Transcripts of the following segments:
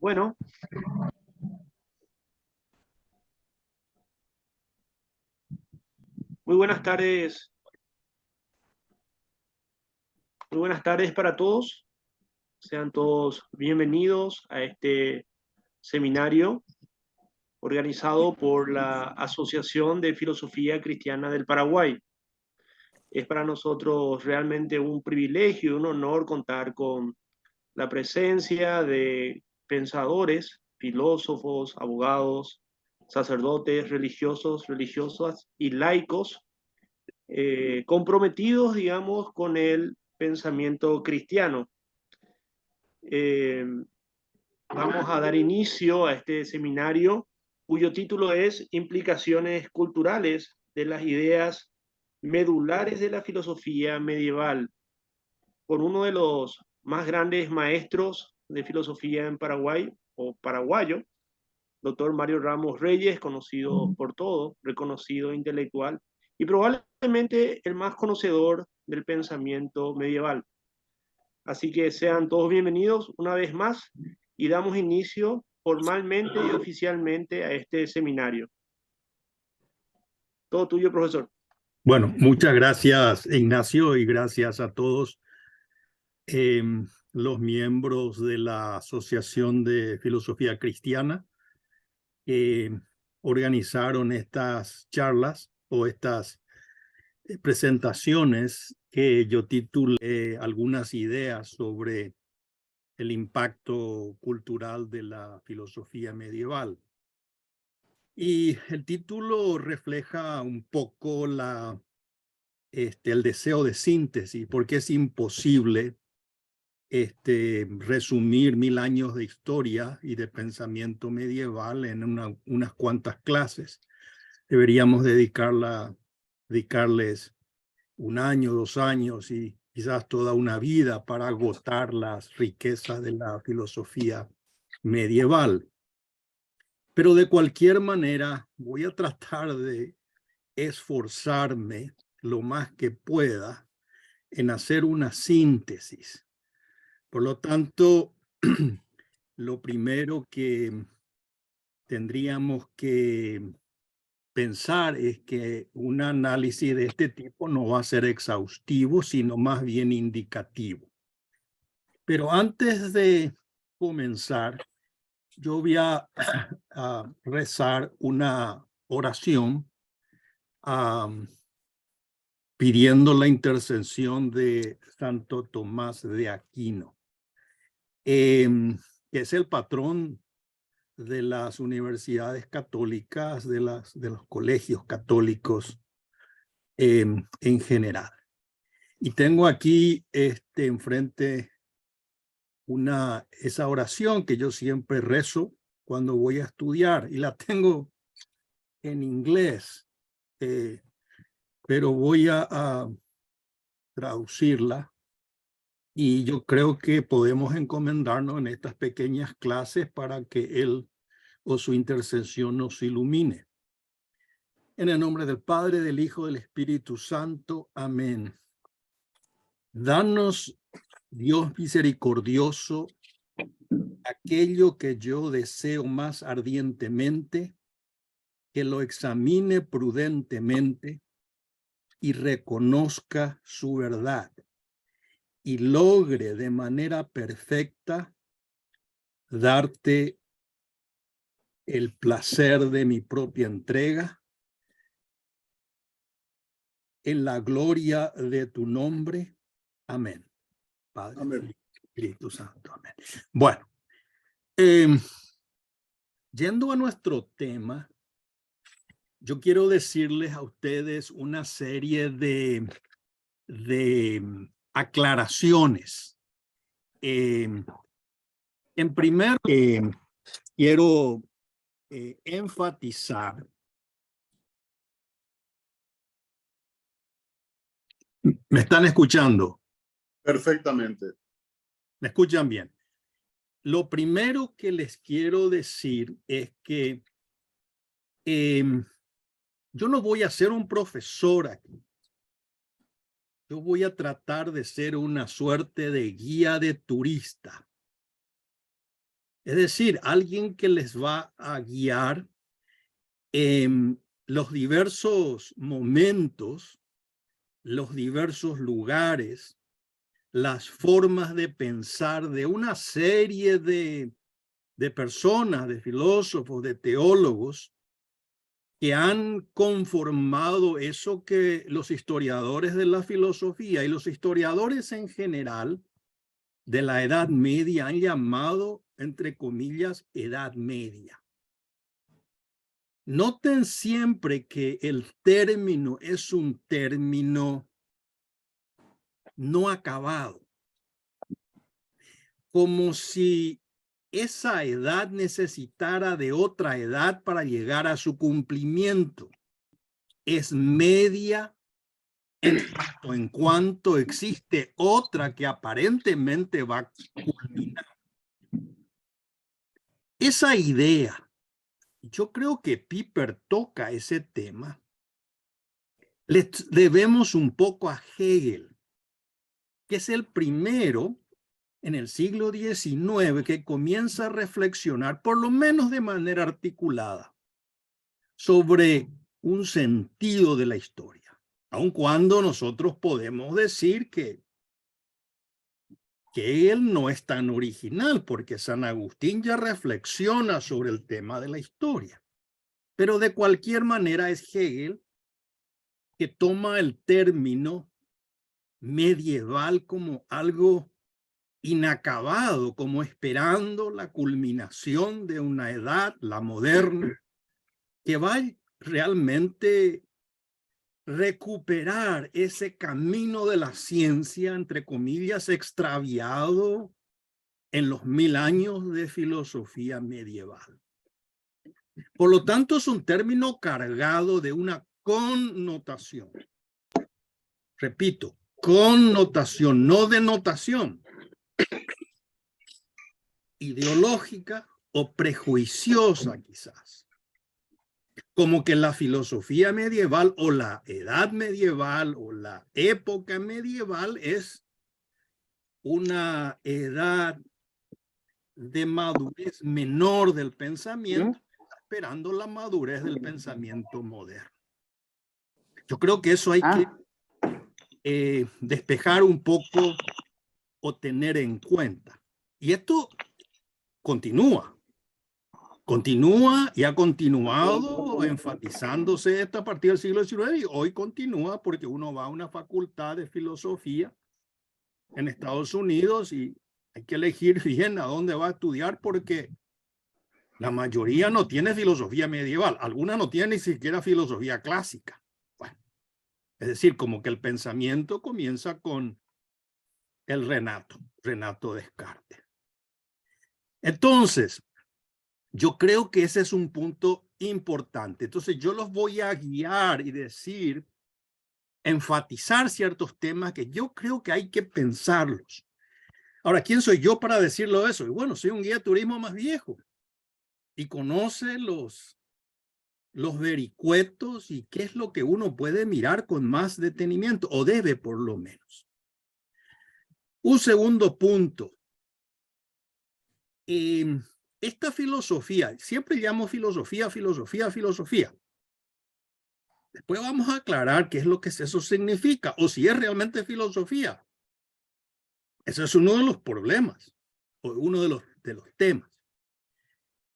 Bueno, muy buenas tardes. Muy buenas tardes para todos. Sean todos bienvenidos a este seminario organizado por la Asociación de Filosofía Cristiana del Paraguay. Es para nosotros realmente un privilegio y un honor contar con la presencia de pensadores, filósofos, abogados, sacerdotes, religiosos, religiosas y laicos comprometidos, digamos, con el pensamiento cristiano. Vamos a dar inicio a este seminario cuyo título es Implicaciones culturales de las ideas medulares de la filosofía medieval, con uno de los más grandes maestros de filosofía en Paraguay, o paraguayo, doctor Mario Ramos Reyes, conocido por todos, reconocido intelectual y probablemente el más conocedor del pensamiento medieval. Así que sean todos bienvenidos una vez más y damos inicio formalmente y oficialmente a este seminario. Todo tuyo, profesor. Bueno, muchas gracias, Ignacio, y gracias a todos los miembros de la Asociación de Filosofía Cristiana que organizaron estas charlas o estas presentaciones que yo titulé algunas ideas sobre el impacto cultural de la filosofía medieval. Y el título refleja un poco el deseo de síntesis, porque es imposible resumir 1000 años de historia y de pensamiento medieval en unas cuantas clases. Deberíamos dedicarles 1 año, 2 años y quizás toda una vida para agotar las riquezas de la filosofía medieval. Pero de cualquier manera, voy a tratar de esforzarme lo más que pueda en hacer una síntesis. Por lo tanto, lo primero que tendríamos que pensar es que un análisis de este tipo no va a ser exhaustivo, sino más bien indicativo. Pero antes de comenzar, yo voy a rezar una oración pidiendo la intercesión de Santo Tomás de Aquino, que es el patrón de las universidades católicas, de los colegios católicos en general. Y tengo aquí enfrente esa oración que yo siempre rezo cuando voy a estudiar, y la tengo en inglés, pero voy a traducirla. Y yo creo que podemos encomendarnos en estas pequeñas clases para que Él o su intercesión nos ilumine. En el nombre del Padre, del Hijo, del Espíritu Santo. Amén. Danos, Dios misericordioso, aquello que yo deseo más ardientemente, que lo examine prudentemente y reconozca su verdad, y logre de manera perfecta darte el placer de mi propia entrega en la gloria de tu nombre. Amén. Padre, amén. Espíritu Santo. Amén. Bueno, yendo a nuestro tema, yo quiero decirles a ustedes una serie de aclaraciones. En primer lugar, quiero enfatizar. ¿Me están escuchando? Perfectamente. ¿Me escuchan bien? Lo primero que les quiero decir es que yo no voy a ser un profesor aquí. Yo voy a tratar de ser una suerte de guía de turista. Es decir, alguien que les va a guiar en los diversos momentos, los diversos lugares, las formas de pensar de una serie de personas, de filósofos, de teólogos, que han conformado eso que los historiadores de la filosofía y los historiadores en general de la Edad Media han llamado, entre comillas, Edad Media. Noten siempre que el término es un término no acabado, como si esa edad necesitara de otra edad para llegar a su cumplimiento. Es media en cuanto existe otra que aparentemente va a culminar. Esa idea, yo creo que Piper toca ese tema. Le debemos un poco a Hegel, que es el primero en el siglo XIX que comienza a reflexionar, por lo menos de manera articulada, sobre un sentido de la historia, aun cuando nosotros podemos decir que él no es tan original, porque San Agustín ya reflexiona sobre el tema de la historia. Pero de cualquier manera es Hegel que toma el término medieval como algo inacabado, como esperando la culminación de una edad, la moderna, que va realmente recuperar ese camino de la ciencia, entre comillas, extraviado en los 1000 años de filosofía medieval. Por lo tanto, es un término cargado de una connotación. Repito, connotación, no denotación ideológica o prejuiciosa quizás. Como que la filosofía medieval o la edad medieval o la época medieval es una edad de madurez menor del pensamiento, esperando la madurez del pensamiento moderno. Yo creo que eso hay que despejar un poco o tener en cuenta. Y esto continúa y ha continuado enfatizándose esto a partir del siglo XIX y hoy continúa porque uno va a una facultad de filosofía en Estados Unidos y hay que elegir bien a dónde va a estudiar porque la mayoría no tiene filosofía medieval, algunas no tienen ni siquiera filosofía clásica. Bueno, es decir, como que el pensamiento comienza con el Renato Descartes. Entonces, yo creo que ese es un punto importante. Entonces, yo los voy a guiar y decir, enfatizar ciertos temas que yo creo que hay que pensarlos. Ahora, ¿quién soy yo para decirlo eso? Y bueno, soy un guía de turismo más viejo y conoce los vericuetos y qué es lo que uno puede mirar con más detenimiento, o debe por lo menos. Un segundo punto. Esta filosofía, siempre llamo filosofía. Después vamos a aclarar qué es lo que eso significa, o si es realmente filosofía. Ese es uno de los problemas, o uno de los temas.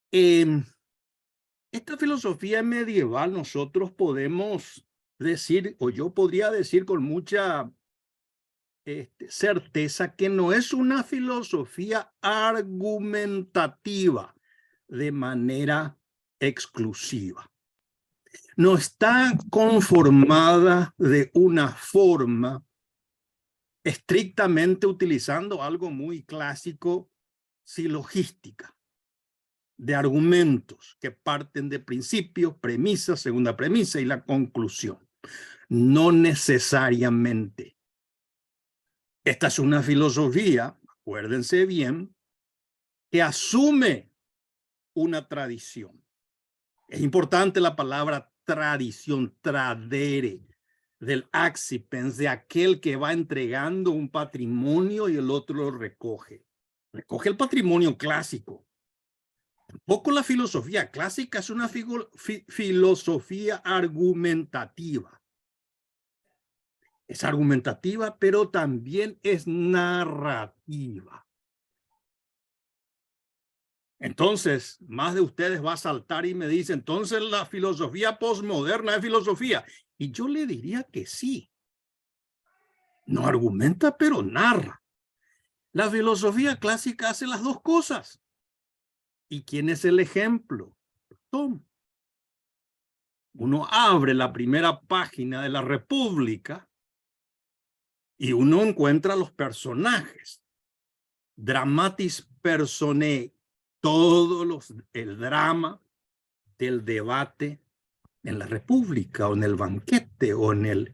Esta filosofía medieval nosotros podemos decir, o yo podría decir con mucha certeza, que no es una filosofía argumentativa de manera exclusiva. No está conformada de una forma estrictamente utilizando algo muy clásico, silogística, de argumentos que parten de principios, premisas, segunda premisa y la conclusión. No necesariamente. Esta es una filosofía, acuérdense bien, que asume una tradición. Es importante la palabra tradición, tradere, del accipens, de aquel que va entregando un patrimonio y el otro lo recoge. Recoge el patrimonio clásico, Tampoco la filosofía clásica es una filosofía argumentativa. Es argumentativa, pero también es narrativa. Entonces, más de ustedes va a saltar y me dice, entonces la filosofía posmoderna es filosofía. Y yo le diría que sí. No argumenta, pero narra. La filosofía clásica hace las dos cosas. ¿Y quién es el ejemplo? Tom. Uno abre la primera página de la República y uno encuentra los personajes. Dramatis personae. El drama del debate en la República o en el banquete o en el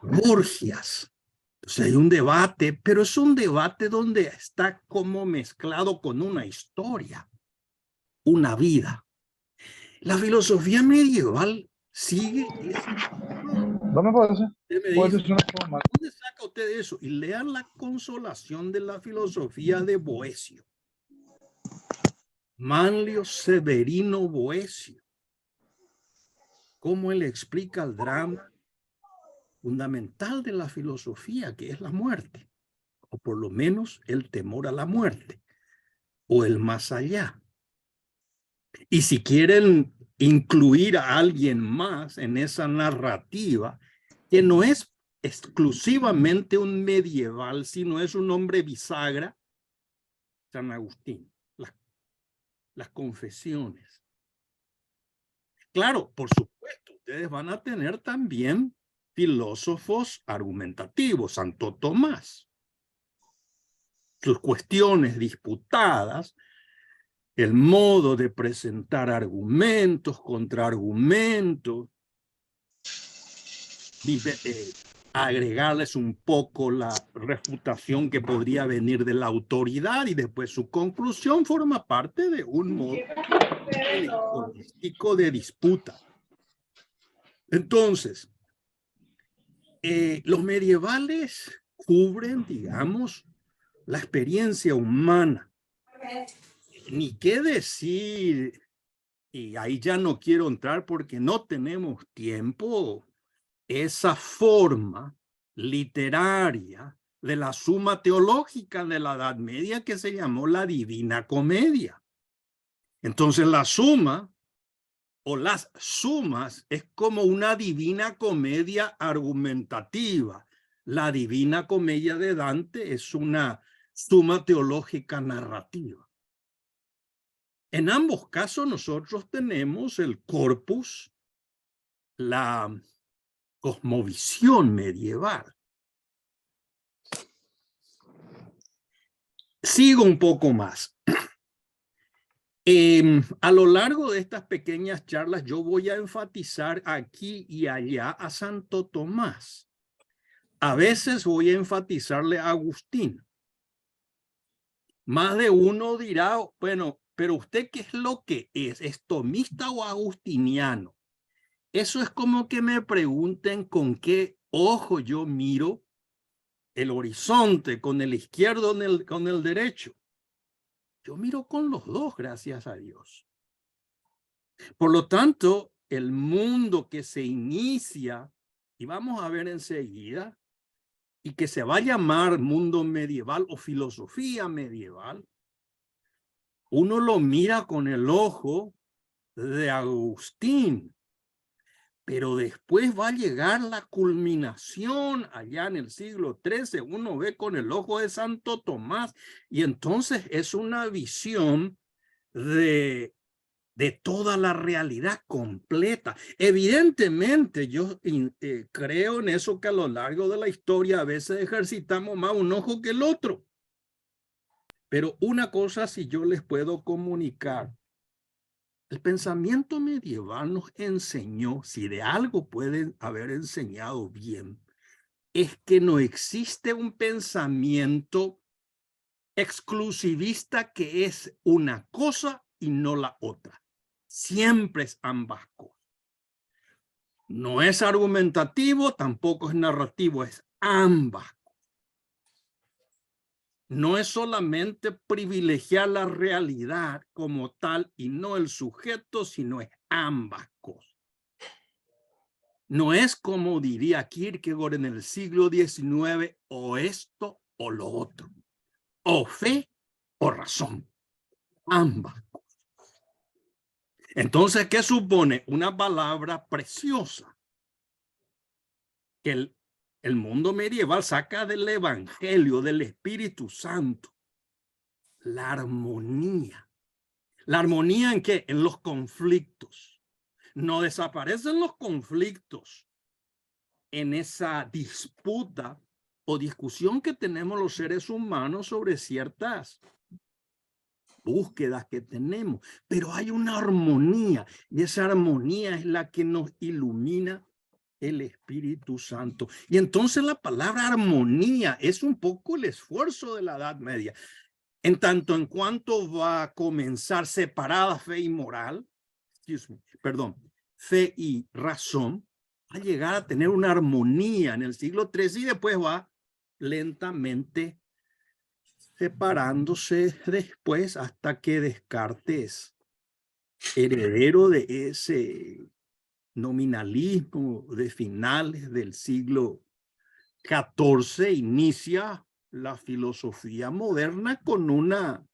Borgias. Entonces hay un debate, pero es un debate donde está como mezclado con una historia, una vida. La filosofía medieval sigue. ¿Dónde puede ser? ¿Dónde saca usted eso? Y lean La consolación de la filosofía de Boecio. Manlio Severino Boecio. Cómo él explica el drama fundamental de la filosofía, que es la muerte, o por lo menos el temor a la muerte, o el más allá. Y si quieren incluir a alguien más en esa narrativa, que no es exclusivamente un medieval, sino es un hombre bisagra, San Agustín, las confesiones. Claro, por supuesto, ustedes van a tener también filósofos argumentativos, Santo Tomás. Sus cuestiones disputadas, el modo de presentar argumentos, contraargumentos, agregarles un poco la refutación que podría venir de la autoridad y después su conclusión forma parte de un modo holístico de disputa. Entonces, los medievales cubren, digamos, la experiencia humana. Ni qué decir, y ahí ya no quiero entrar porque no tenemos tiempo, esa forma literaria de la suma teológica de la Edad Media que se llamó la Divina Comedia. Entonces la suma o las sumas es como una Divina Comedia argumentativa. La Divina Comedia de Dante es una suma teológica narrativa. En ambos casos nosotros tenemos el corpus, la cosmovisión medieval. Sigo un poco más. A lo largo de estas pequeñas charlas yo voy a enfatizar aquí y allá a Santo Tomás. A veces voy a enfatizarle a Agustín. Más de uno dirá, bueno, pero usted ¿qué es lo que es? ¿Es tomista o agustiniano? Eso es como que me pregunten con qué ojo yo miro el horizonte, con el izquierdo o con el derecho. Yo miro con los dos, gracias a Dios. Por lo tanto, el mundo que se inicia, y vamos a ver enseguida, y que se va a llamar mundo medieval o filosofía medieval, uno lo mira con el ojo de Agustín, pero después va a llegar la culminación allá en el siglo XIII, uno ve con el ojo de Santo Tomás, y entonces es una visión de toda la realidad completa. Evidentemente, yo creo en eso que a lo largo de la historia a veces ejercitamos más un ojo que el otro. Pero una cosa sí yo les puedo comunicar. El pensamiento medieval nos enseñó, si de algo pueden haber enseñado bien, es que no existe un pensamiento exclusivista que es una cosa y no la otra. Siempre es ambas cosas. No es argumentativo, tampoco es narrativo, es ambas. no es solamente privilegiar la realidad como tal y no el sujeto, sino es ambas cosas. No es como diría Kierkegaard en el siglo XIX, o esto o lo otro, o fe o razón, ambas cosas. Entonces, ¿qué supone? Una palabra preciosa que el mundo medieval saca del Evangelio, del Espíritu Santo. La armonía. ¿La armonía en qué? En los conflictos. No desaparecen los conflictos en esa disputa o discusión que tenemos los seres humanos sobre ciertas búsquedas que tenemos, pero hay una armonía y esa armonía es la que nos ilumina el Espíritu Santo. Y entonces la palabra armonía es un poco el esfuerzo de la Edad Media. En tanto en cuanto va a comenzar separada fe y moral, fe y razón, va a llegar a tener una armonía en el siglo III y después va lentamente separándose después hasta que Descartes, heredero de ese nominalismo de finales del siglo XIV, inicia la filosofía moderna con una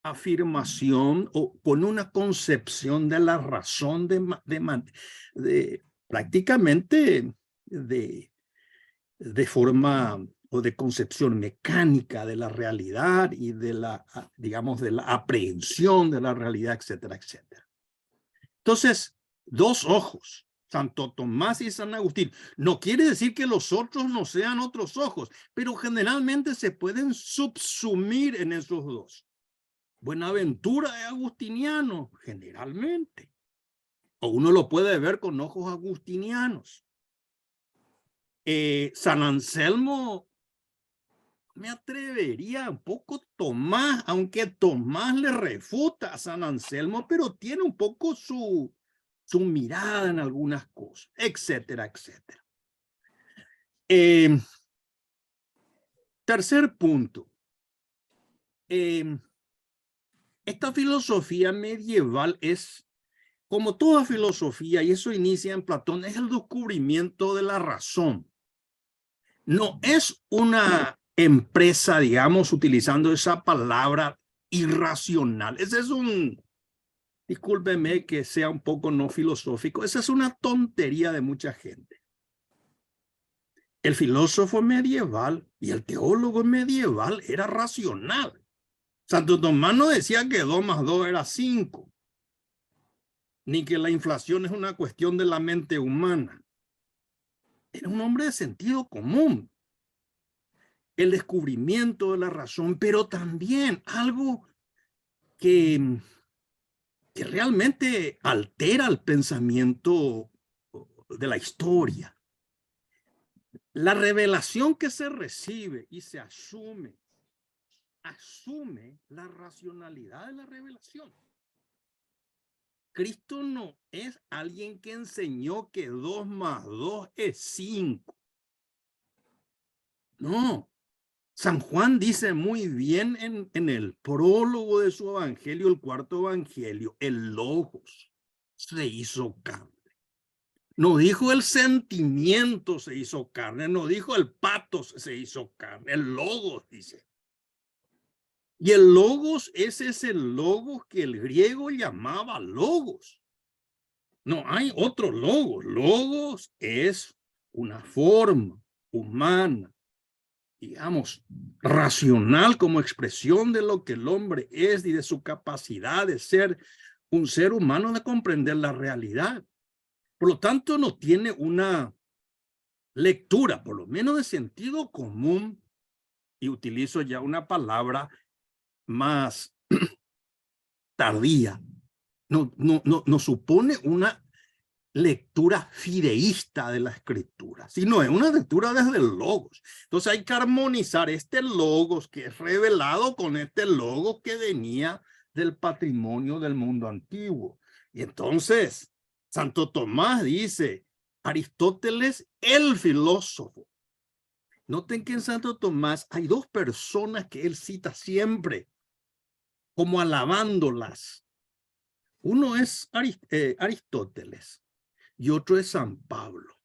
afirmación o con una concepción de la razón de prácticamente de forma o de concepción mecánica de la realidad y de la, digamos, de la aprehensión de la realidad, etcétera, etcétera. Entonces, dos ojos, Santo Tomás y San Agustín. No quiere decir que los otros no sean otros ojos, pero generalmente se pueden subsumir en esos dos. Buenaventura es agustiniano, generalmente. O uno lo puede ver con ojos agustinianos. San Anselmo, me atrevería un poco Tomás, aunque Tomás le refuta a San Anselmo, pero tiene un poco su mirada en algunas cosas, etcétera, etcétera. Tercer punto. Esta filosofía medieval es, como toda filosofía, y eso inicia en Platón, es el descubrimiento de la razón. No es una empresa, digamos, utilizando esa palabra irracional. Ese es discúlpeme que sea un poco no filosófico, esa es una tontería de mucha gente. El filósofo medieval y el teólogo medieval era racional. Santo Tomás no decía que 2 más 2 era 5, ni que la inflación es una cuestión de la mente humana. Era un hombre de sentido común. El descubrimiento de la razón, pero también algo que realmente altera el pensamiento de la historia. La revelación que se recibe y se asume la racionalidad de la revelación. Cristo no es alguien que enseñó que 2 más 2 es 5. No. San Juan dice muy bien en el prólogo de su evangelio, el 4º evangelio, el logos se hizo carne. No dijo el sentimiento se hizo carne, no dijo el patos se hizo carne, el logos dice. Y el logos, ese es el logos que el griego llamaba logos. No hay otro logos. Logos es una forma humana, digamos, racional como expresión de lo que el hombre es y de su capacidad de ser un ser humano, de comprender la realidad. Por lo tanto, no tiene una lectura, por lo menos de sentido común, y utilizo ya una palabra más tardía. No supone una lectura fideísta de la escritura, sino es una lectura desde el logos. Entonces hay que armonizar este logos que es revelado con este logos que venía del patrimonio del mundo antiguo. Y entonces Santo Tomás dice, Aristóteles, el filósofo, Noten que en Santo Tomás hay dos personas que él cita siempre como alabándolas. Uno es Aristóteles y otro es San Pablo.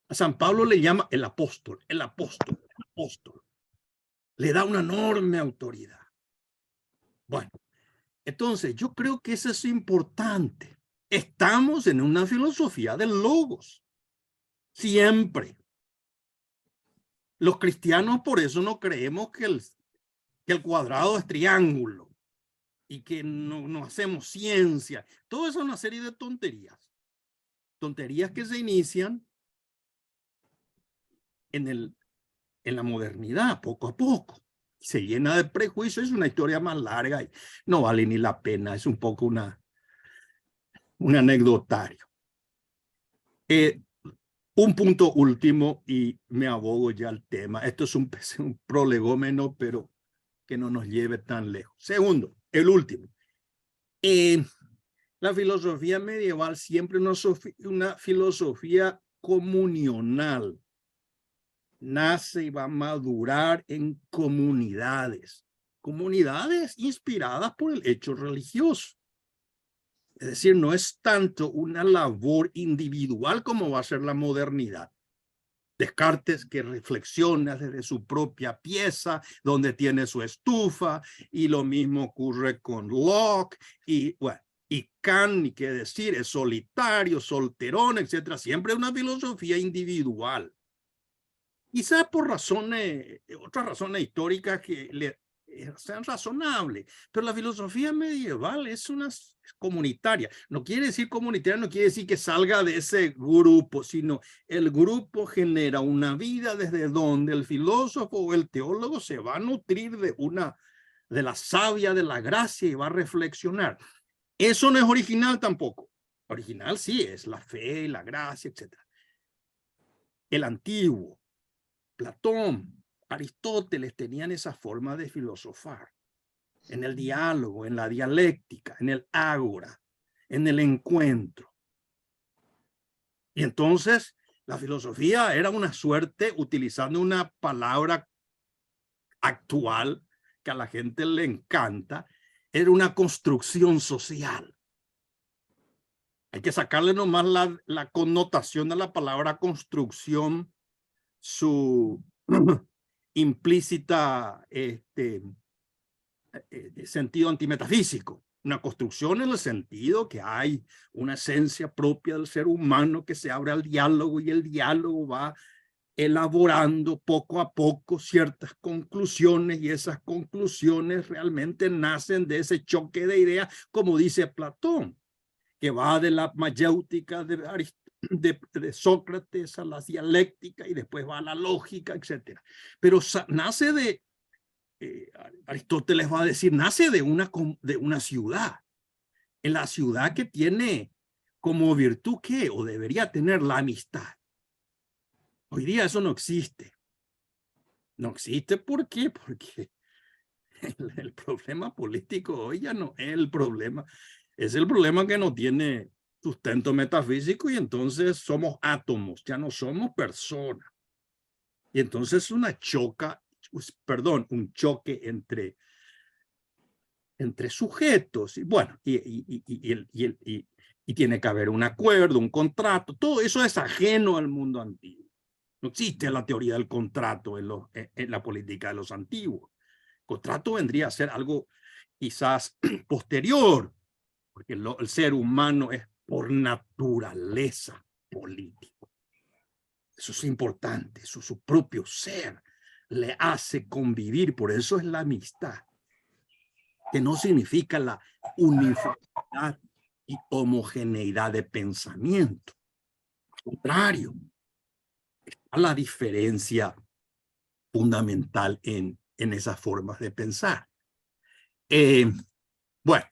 A San Pablo le llama el apóstol, el apóstol, el apóstol. Le da una enorme autoridad. Bueno, entonces yo creo que eso es importante. Estamos en una filosofía del logos. Siempre. Los cristianos por eso no creemos que el cuadrado es triángulo y que no hacemos ciencia. Todo eso es una serie de tonterías. Tonterías que se inician en la modernidad, poco a poco. Se llena de prejuicios, es una historia más larga y no vale ni la pena. Es un poco un anecdotario. Un punto último y me abogo ya al tema. Esto es un prolegómeno, pero que no nos lleve tan lejos. Segundo, el último. La filosofía medieval siempre una filosofía comunional. Nace y va a madurar en comunidades. Comunidades inspiradas por el hecho religioso. Es decir, no es tanto una labor individual como va a ser la modernidad. Descartes, que reflexiona desde su propia pieza, donde tiene su estufa, y lo mismo ocurre con Locke, y bueno, y Kant, ni qué decir, es solitario, solterón, etcétera. Siempre una filosofía individual. Quizás por otras razones históricas que sean razonables, pero la filosofía medieval es una comunitaria. No quiere decir comunitaria, no quiere decir que salga de ese grupo, sino el grupo genera una vida desde donde el filósofo o el teólogo se va a nutrir de la savia, de la gracia y va a reflexionar. Eso no es original tampoco. Original sí es la fe, la gracia, etc. El antiguo, Platón, Aristóteles tenían esa forma de filosofar en el diálogo, en la dialéctica, en el ágora, en el encuentro. Y entonces la filosofía era una suerte, utilizando una palabra actual que a la gente le encanta, era una construcción social. Hay que sacarle nomás la connotación de la palabra construcción, su implícita sentido antimetafísico. Una construcción en el sentido que hay una esencia propia del ser humano que se abre al diálogo y el diálogo va elaborando poco a poco ciertas conclusiones y esas conclusiones realmente nacen de ese choque de ideas, como dice Platón, que va de la mayéutica de Sócrates a la dialéctica y después va a la lógica, etc. Pero nace de, Aristóteles va a decir, nace de una ciudad. En la ciudad que tiene como virtud ¿qué? O debería tener la amistad. Hoy día eso no existe. No existe, ¿por qué? Porque el problema político hoy ya no es el problema. Es el problema que no tiene sustento metafísico y entonces somos átomos, ya no somos personas. Y entonces un choque entre sujetos. Y bueno, y tiene que haber un acuerdo, un contrato. Todo eso es ajeno al mundo antiguo. No existe la teoría del contrato en la política de los antiguos. El contrato vendría a ser algo quizás posterior, porque el ser humano es por naturaleza político. Eso es importante, eso, su propio ser le hace convivir, por eso es la amistad, que no significa la uniformidad y homogeneidad de pensamiento. Al contrario, está la diferencia fundamental en esas formas de pensar. Bueno,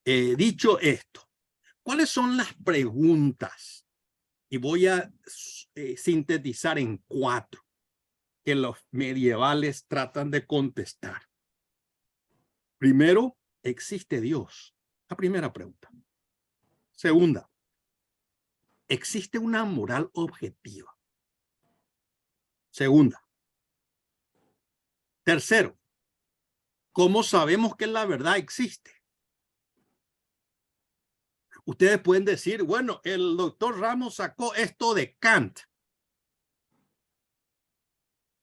dicho esto, ¿cuáles son las preguntas? Y voy a sintetizar en 4 que los medievales tratan de contestar. Primero, ¿existe Dios? La primera pregunta. Segunda, ¿existe una moral objetiva? Segunda. Tercero, ¿cómo sabemos que la verdad existe? Ustedes pueden decir, bueno, el doctor Ramos sacó esto de Kant.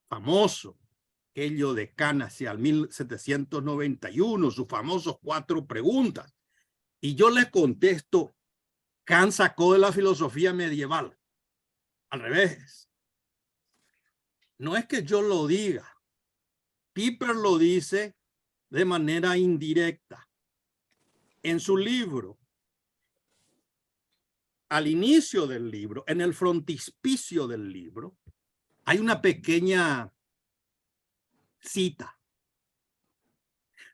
Famoso, aquello de Kant hacia el 1791, sus famosos 4 preguntas. Y yo les contesto, Kant sacó de la filosofía medieval. Al revés. No es que yo lo diga. Piper lo dice de manera indirecta. En su libro, al inicio del libro, en el frontispicio del libro, hay una pequeña cita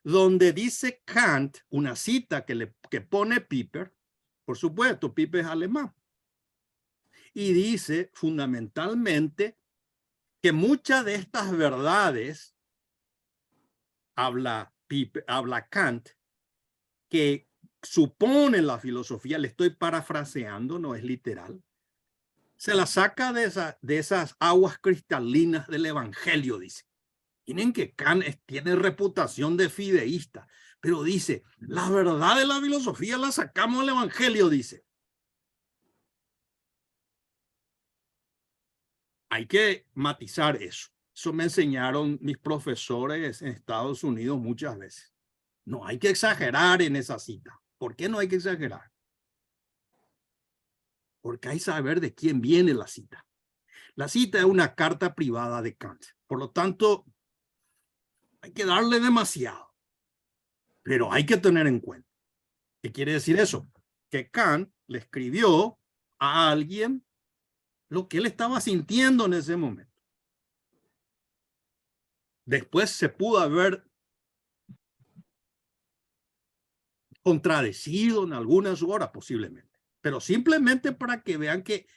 donde dice Kant, una cita que pone Piper, por supuesto, Piper es alemán, y dice fundamentalmente que muchas de estas verdades, habla Kant, que supone la filosofía, le estoy parafraseando, no es literal, se la saca de esas aguas cristalinas del Evangelio, dice. Miren que Kant tiene reputación de fideísta, pero dice, la verdad de la filosofía la sacamos del Evangelio, dice. Hay que matizar eso. Eso me enseñaron mis profesores en Estados Unidos muchas veces. No hay que exagerar en esa cita. ¿Por qué no hay que exagerar? Porque hay que saber de quién viene la cita. La cita es una carta privada de Kant. Por lo tanto, hay que darle demasiado. Pero hay que tener en cuenta. ¿Qué quiere decir eso? Que Kant le escribió a alguien lo que él estaba sintiendo en ese momento. Después se pudo haber contradecido en algunas horas posiblemente, pero simplemente para que vean que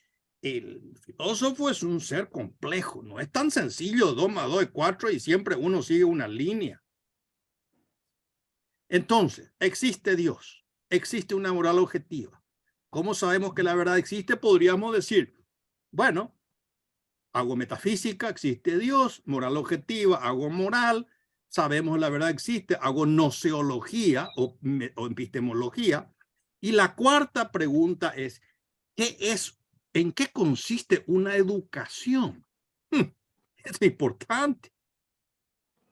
el filósofo es un ser complejo, no es tan sencillo 2 más 2 es 4 y siempre uno sigue una línea. Entonces, existe Dios, existe una moral objetiva. ¿Cómo sabemos que la verdad existe? Podríamos decir, bueno, hago metafísica, existe Dios, moral objetiva, hago moral, sabemos la verdad existe, hago noceología o epistemología. Y la cuarta pregunta es, ¿en qué consiste una educación? Es importante.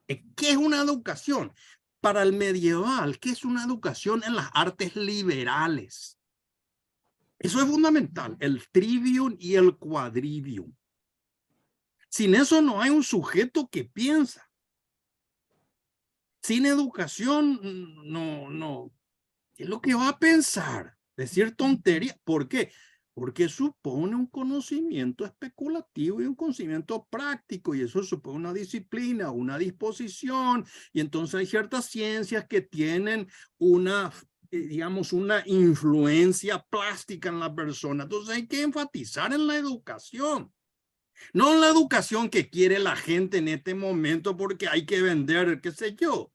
¿Qué es una educación? Para el medieval, ¿qué es una educación en las artes liberales? Eso es fundamental, el trivium y el quadrivium. Sin eso no hay un sujeto que piensa. Sin educación, no. ¿Qué es lo que va a pensar? Decir tontería. ¿Por qué? Porque supone un conocimiento especulativo y un conocimiento práctico, y eso supone una disciplina, una disposición, y entonces hay ciertas ciencias que tienen una, digamos, una influencia plástica en la persona. Entonces hay que enfatizar en la educación. No en la educación que quiere la gente en este momento porque hay que vender, qué sé yo.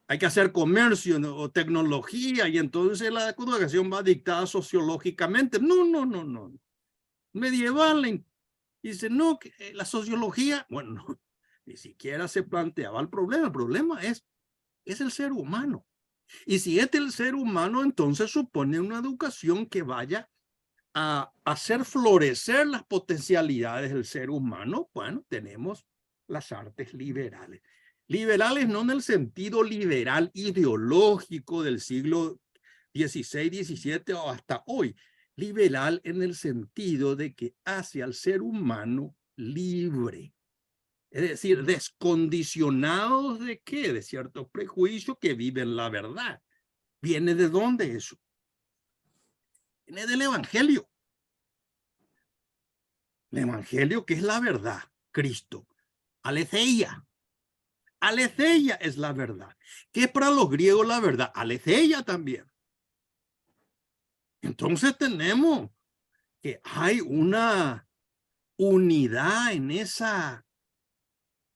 Hay que hacer comercio o tecnología y entonces la educación va dictada sociológicamente. No. Medieval dice, no, que la sociología, bueno, no, ni siquiera se planteaba el problema. El problema es el ser humano. Y si es el ser humano, entonces supone una educación que vaya a hacer florecer las potencialidades del ser humano. Bueno, tenemos las artes liberales. Liberales no en el sentido liberal ideológico del siglo XVI, XVII o hasta hoy. Liberal en el sentido de que hace al ser humano libre. Es decir, descondicionados de qué? De ciertos prejuicios que viven la verdad. ¿Viene de dónde eso? Viene del Evangelio. El Evangelio, que es la verdad, Cristo. Aletheia. Aletheia es la verdad. ¿Qué es para los griegos la verdad? Aletheia también. Entonces tenemos que hay una unidad en esa,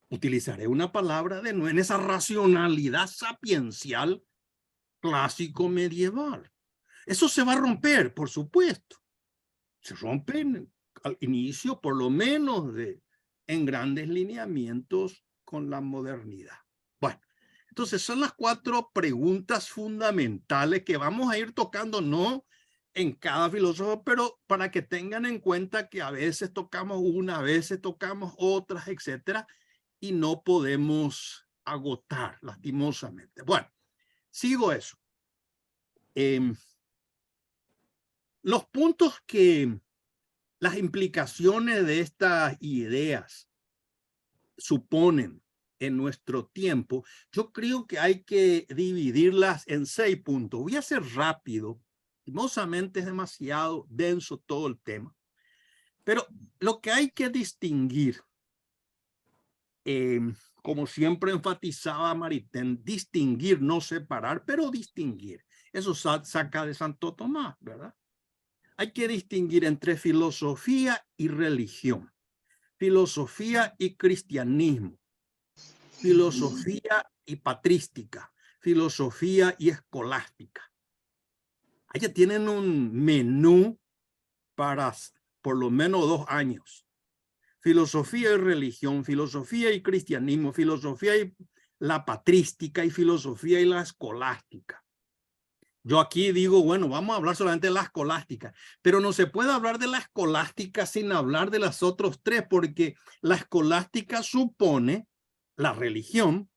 utilizaré una palabra de nuevo, en esa racionalidad sapiencial clásico medieval. Eso se va a romper, por supuesto. Se rompen al inicio, por lo menos, de en grandes lineamientos con la modernidad. Bueno, entonces son las 4 preguntas fundamentales que vamos a ir tocando, no en cada filósofo, pero para que tengan en cuenta que a veces tocamos una, a veces tocamos otras, etcétera, y no podemos agotar, lastimosamente. Bueno, sigo eso. Los puntos que las implicaciones de estas ideas suponen en nuestro tiempo, yo creo que hay que dividirlas en 6 puntos. Voy a ser rápido, lastimosamente es demasiado denso todo el tema, pero lo que hay que distinguir, como siempre enfatizaba Maritain, distinguir, no separar, pero distinguir. Eso saca de Santo Tomás, ¿verdad? Hay que distinguir entre filosofía y religión, filosofía y cristianismo, filosofía y patrística, filosofía y escolástica. Allá tienen un menú para por lo menos 2 años. Filosofía y religión, filosofía y cristianismo, filosofía y la patrística y filosofía y la escolástica. Yo aquí digo, bueno, vamos a hablar solamente de la escolástica, pero no se puede hablar de la escolástica sin hablar de las otras 3, porque la escolástica supone la religión,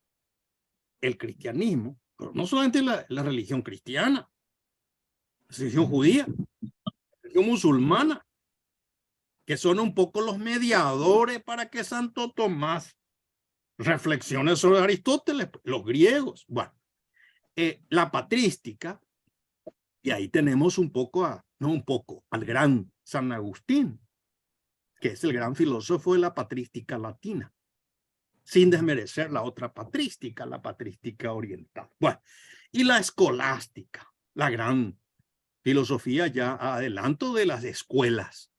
el cristianismo, pero no solamente la religión cristiana, la religión judía, la religión musulmana, que son un poco los mediadores para que Santo Tomás reflexione sobre Aristóteles, los griegos. Bueno, la patrística, y ahí tenemos un poco, al gran San Agustín, que es el gran filósofo de la patrística latina, sin desmerecer la otra patrística, la patrística oriental. Bueno, y la escolástica, la gran filosofía, ya adelanto, de las escuelas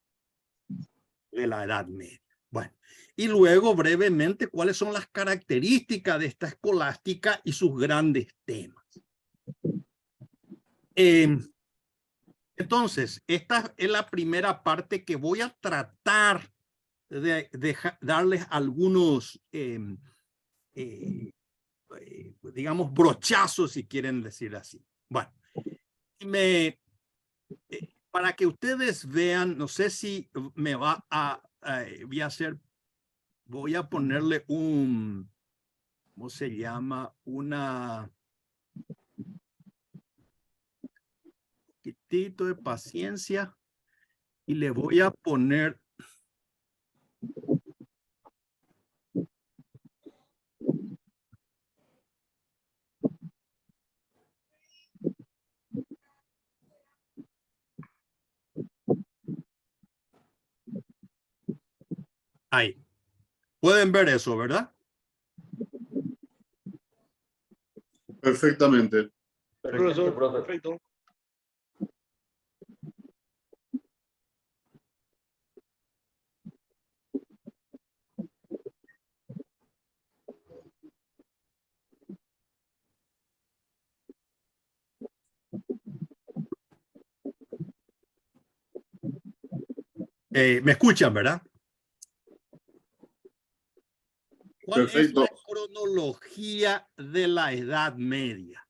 de la Edad Media. Bueno, y luego brevemente cuáles son las características de esta escolástica y sus grandes temas. Entonces, esta es la primera parte que voy a tratar de darles algunos, digamos, brochazos, si quieren decir así. Bueno, para que ustedes vean, no sé si me va a, voy a ponerle un, ¿cómo se llama? Un poquitito de paciencia y le voy a poner ahí. Pueden ver eso, ¿verdad? Perfectamente. Profesor, perfecto. Me escuchan, ¿verdad? ¿Cuál Perfecto. es la cronología de la Edad Media?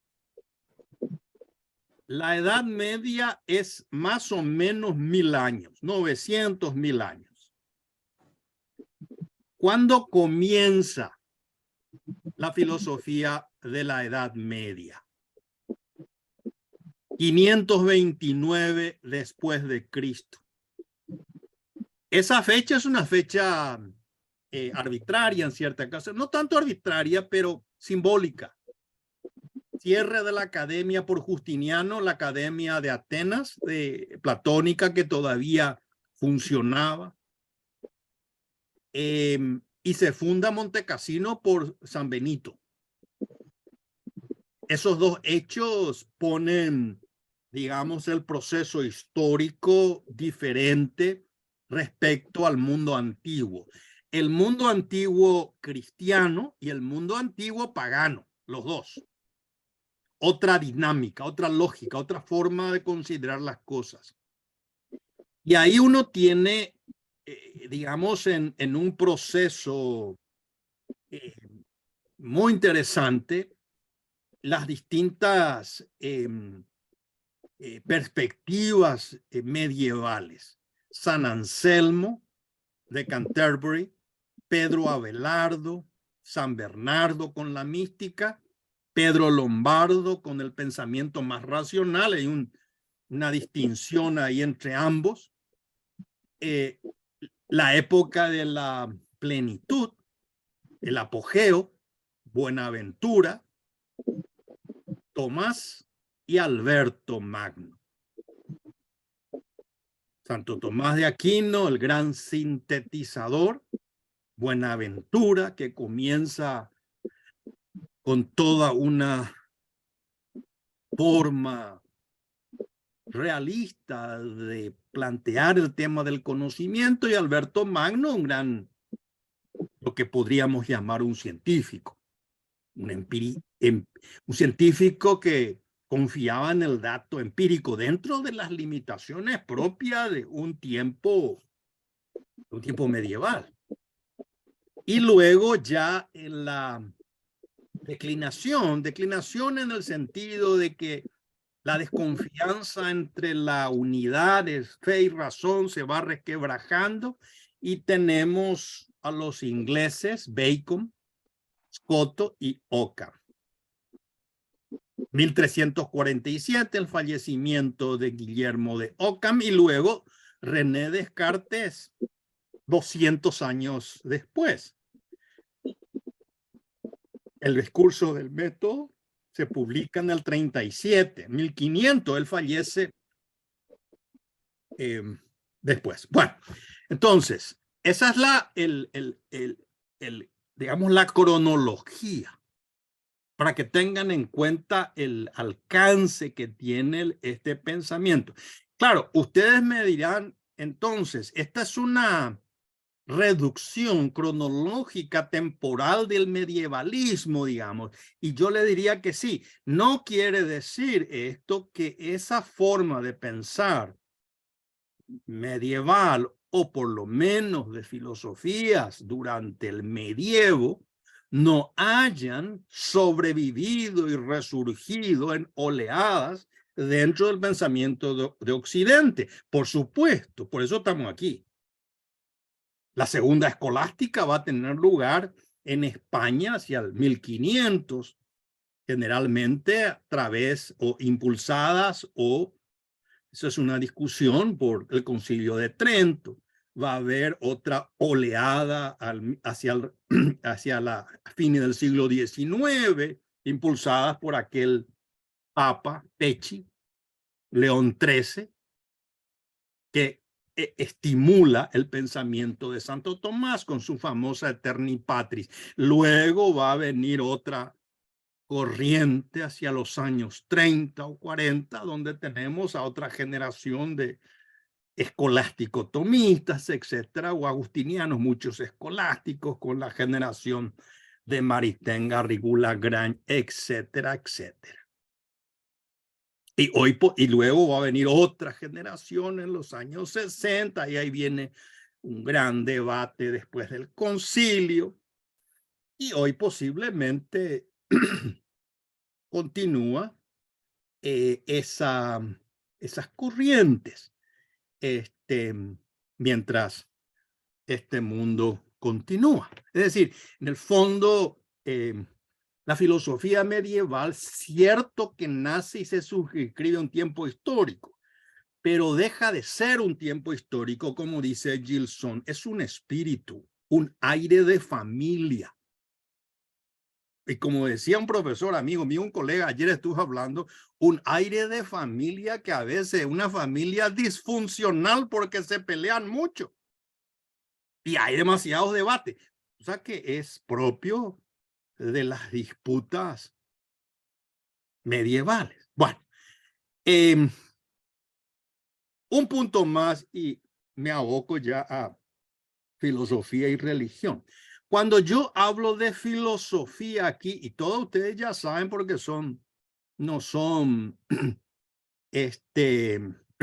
La Edad Media es más o menos 1000 años, 900, 1000 años. ¿Cuándo comienza la filosofía de la Edad Media? 529 después de Cristo. Esa fecha es una fecha arbitraria en cierta caso, no tanto arbitraria, pero simbólica. Cierre de la academia por Justiniano, la academia de Atenas, de platónica, que todavía funcionaba. Y se funda Montecassino por San Benito. Esos 2 hechos ponen, digamos, el proceso histórico diferente respecto al mundo antiguo. El mundo antiguo cristiano y el mundo antiguo pagano, los 2. Otra dinámica, otra lógica, otra forma de considerar las cosas. Y ahí uno tiene digamos, en un proceso muy interesante las distintas perspectivas medievales. San Anselmo de Canterbury, Pedro Abelardo, San Bernardo con la mística, Pedro Lombardo con el pensamiento más racional. Hay una distinción ahí entre ambos. La época de la plenitud, el apogeo, Buenaventura, Tomás y Alberto Magno. Santo Tomás de Aquino, el gran sintetizador, Buenaventura, que comienza con toda una forma realista de plantear el tema del conocimiento, y Alberto Magno, lo que podríamos llamar un científico, un científico que confiaba en el dato empírico dentro de las limitaciones propias de un tiempo medieval. Y luego ya en la declinación en el sentido de que la desconfianza entre la unidad de fe y razón se va resquebrajando, y tenemos a los ingleses Bacon, Scotto y Occam. 1347, el fallecimiento de Guillermo de Occam, y luego René Descartes 200 años después. El discurso del método se publica en el 37, 1500, él fallece después. Bueno, entonces, esa es digamos, la cronología, para que tengan en cuenta el alcance que tiene este pensamiento. Claro, ustedes me dirán, entonces, esta es una reducción cronológica temporal del medievalismo, digamos, y yo le diría que sí. No quiere decir esto que esa forma de pensar medieval, o por lo menos de filosofías durante el medievo, no hayan sobrevivido y resurgido en oleadas dentro del pensamiento de Occidente. Por supuesto, por eso estamos aquí. La segunda escolástica va a tener lugar en España hacia el 1500, generalmente a través o impulsadas, o eso es una discusión, por el Concilio de Trento. Va a haber otra oleada hacia la fines del siglo XIX, impulsadas por aquel Papa Pecci, León XIII, que estimula el pensamiento de Santo Tomás con su famosa Eterni Patris. Luego va a venir otra corriente hacia los años 30 o 40, donde tenemos a otra generación de escolásticos tomistas, etcétera, o agustinianos, muchos escolásticos, con la generación de Maritain, Garrigou, Lagrange, etcétera, etcétera. Y luego va a venir otra generación en los años 60, y ahí viene un gran debate después del concilio, y hoy posiblemente continúa esas corrientes mientras este mundo continúa. Es decir, en el fondo, la filosofía medieval, cierto que nace y se suscribe a un tiempo histórico, pero deja de ser un tiempo histórico, como dice Gilson. Es un espíritu, un aire de familia. Y como decía un profesor, amigo mío, un colega, ayer estuve hablando, un aire de familia que a veces es una familia disfuncional porque se pelean mucho y hay demasiados debates. O sea que es propio de las disputas medievales. Bueno, un punto más y me aboco ya a filosofía y religión. Cuando yo hablo de filosofía aquí, y todos ustedes ya saben porque no son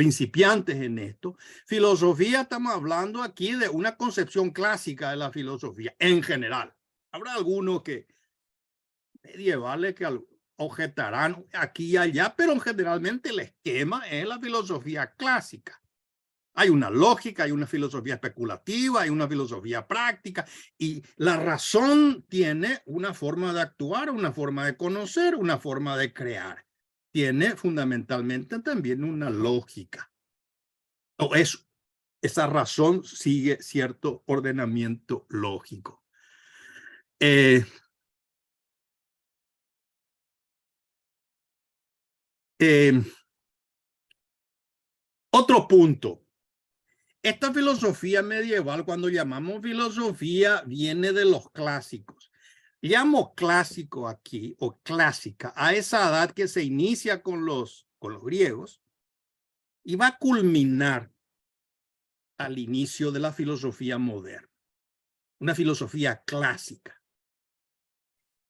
principiantes en esto. Filosofía, estamos hablando aquí de una concepción clásica de la filosofía en general. Habrá algunos que medievales que objetarán aquí y allá, pero generalmente el esquema es la filosofía clásica. Hay una lógica, hay una filosofía especulativa, hay una filosofía práctica, y la razón tiene una forma de actuar, una forma de conocer, una forma de crear. Tiene fundamentalmente también una lógica. O esa razón sigue cierto ordenamiento lógico. Otro punto. Esta filosofía medieval, cuando llamamos filosofía, viene de los clásicos. Llamo clásico aquí, o clásica, a esa edad que se inicia con los griegos y va a culminar al inicio de la filosofía moderna. Una filosofía clásica.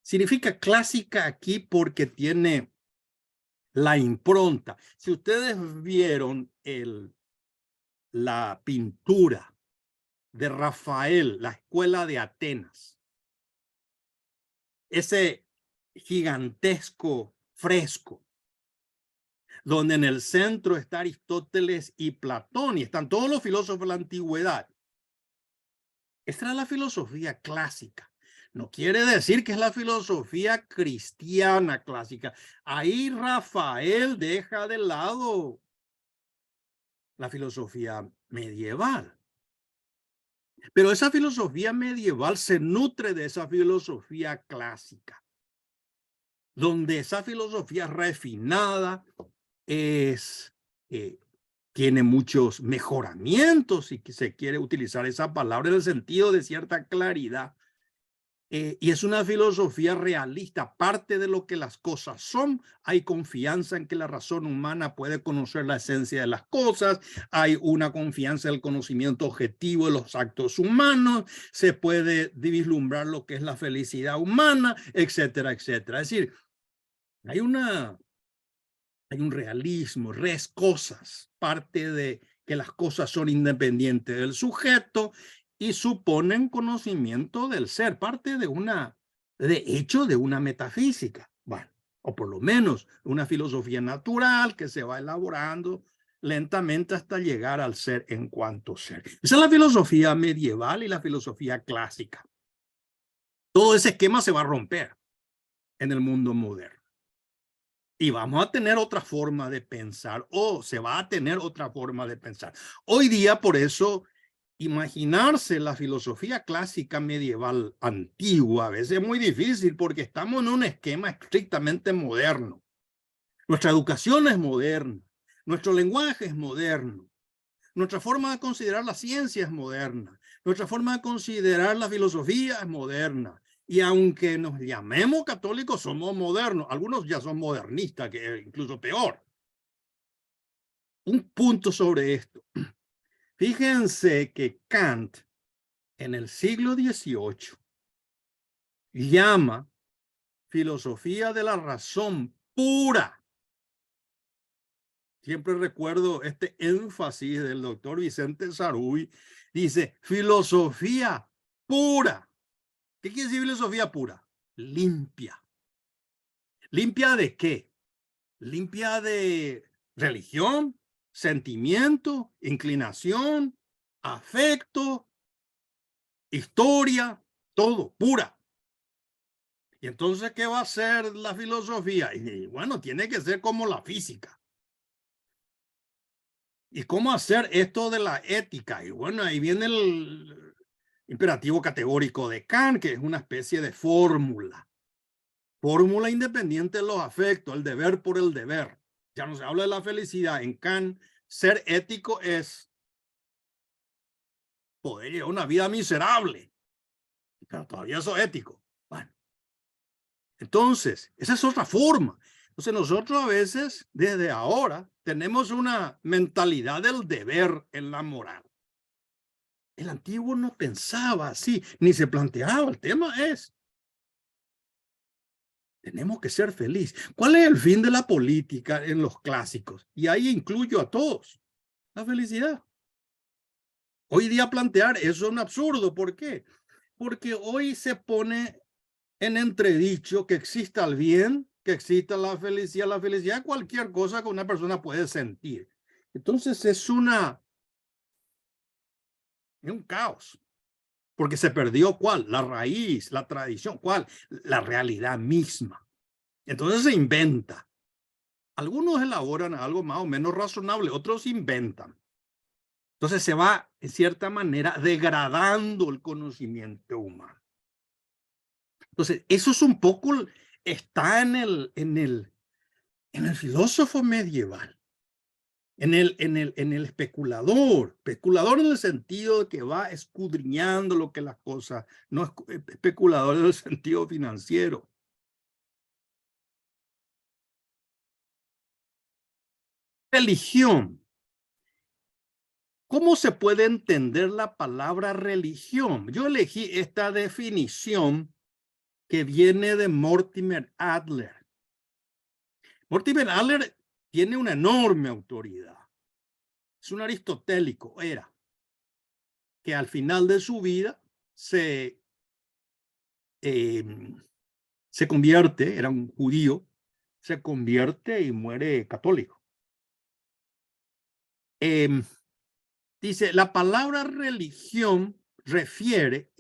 Significa clásica aquí porque tiene la impronta. Si ustedes vieron la pintura de Rafael, la escuela de Atenas, ese gigantesco fresco, donde en el centro está Aristóteles y Platón, y están todos los filósofos de la antigüedad. Esta era la filosofía clásica. No quiere decir que es la filosofía cristiana clásica. Ahí Rafael deja de lado la filosofía medieval. Pero esa filosofía medieval se nutre de esa filosofía clásica, donde esa filosofía refinada tiene muchos mejoramientos, si se quiere utilizar esa palabra en el sentido de cierta claridad. Y es una filosofía realista, parte de lo que las cosas son. Hay confianza en que la razón humana puede conocer la esencia de las cosas. Hay una confianza en el conocimiento objetivo de los actos humanos. Se puede vislumbrar lo que es la felicidad humana, etcétera, etcétera. Es decir, hay un realismo, res cosas, parte de que las cosas son independientes del sujeto y suponen conocimiento del ser, parte de hecho de una metafísica, bueno, o por lo menos una filosofía natural que se va elaborando lentamente hasta llegar al ser en cuanto ser. Esa es la filosofía medieval y la filosofía clásica. Todo ese esquema se va a romper en el mundo moderno. Y vamos a tener otra forma de pensar, o se va a tener otra forma de pensar. Hoy día, por eso, imaginarse la filosofía clásica medieval antigua a veces es muy difícil porque estamos en un esquema estrictamente moderno. Nuestra educación es moderna, nuestro lenguaje es moderno, nuestra forma de considerar la ciencia es moderna, nuestra forma de considerar la filosofía es moderna. Y aunque nos llamemos católicos, somos modernos. Algunos ya son modernistas, que es incluso peor. Un punto sobre esto. Fíjense que Kant, en el siglo XVIII, llama filosofía de la razón pura. Siempre recuerdo este énfasis del doctor Vicente Sarui. Dice, filosofía pura. ¿Qué quiere decir filosofía pura? Limpia. ¿Limpia de qué? Limpia de religión, sentimiento, inclinación, afecto, historia, todo, pura. Y entonces, ¿qué va a ser la filosofía? Y bueno, tiene que ser como la física. ¿Y cómo hacer esto de la ética? Y bueno, ahí viene el imperativo categórico de Kant, que es una especie de fórmula. Fórmula independiente de los afectos, el deber por el deber. Ya no se habla de la felicidad. En Kant, ser ético es poder llevar una vida miserable. Pero todavía eso es ético. Bueno. Entonces, esa es otra forma. Entonces, nosotros a veces, desde ahora, tenemos una mentalidad del deber en la moral. El antiguo no pensaba así, ni se planteaba. El tema es Tenemos que ser felices. ¿Cuál es el fin de la política en los clásicos? Y ahí incluyo a todos. La felicidad. Hoy día plantear eso es un absurdo. ¿Por qué? Porque hoy se pone en entredicho que exista el bien, que exista la felicidad. La felicidad es cualquier cosa que una persona puede sentir. Entonces es un caos. Porque se perdió ¿cuál? La raíz, la tradición, ¿cuál? La realidad misma. Entonces se inventa. Algunos elaboran algo más o menos razonable, otros inventan. Entonces se va, en cierta manera, degradando el conocimiento humano. Entonces, eso es un poco, está en el filósofo medieval, en el especulador en el sentido de que va escudriñando lo que las cosas, no es especulador en el sentido financiero. Religión. ¿Cómo se puede entender la palabra religión? Yo elegí esta definición que viene de Mortimer Adler. Mortimer Adler tiene una enorme autoridad. Es un aristotélico, era, que al final de su vida se convierte, era un judío, se convierte y muere católico. Dice, la palabra religión refiere,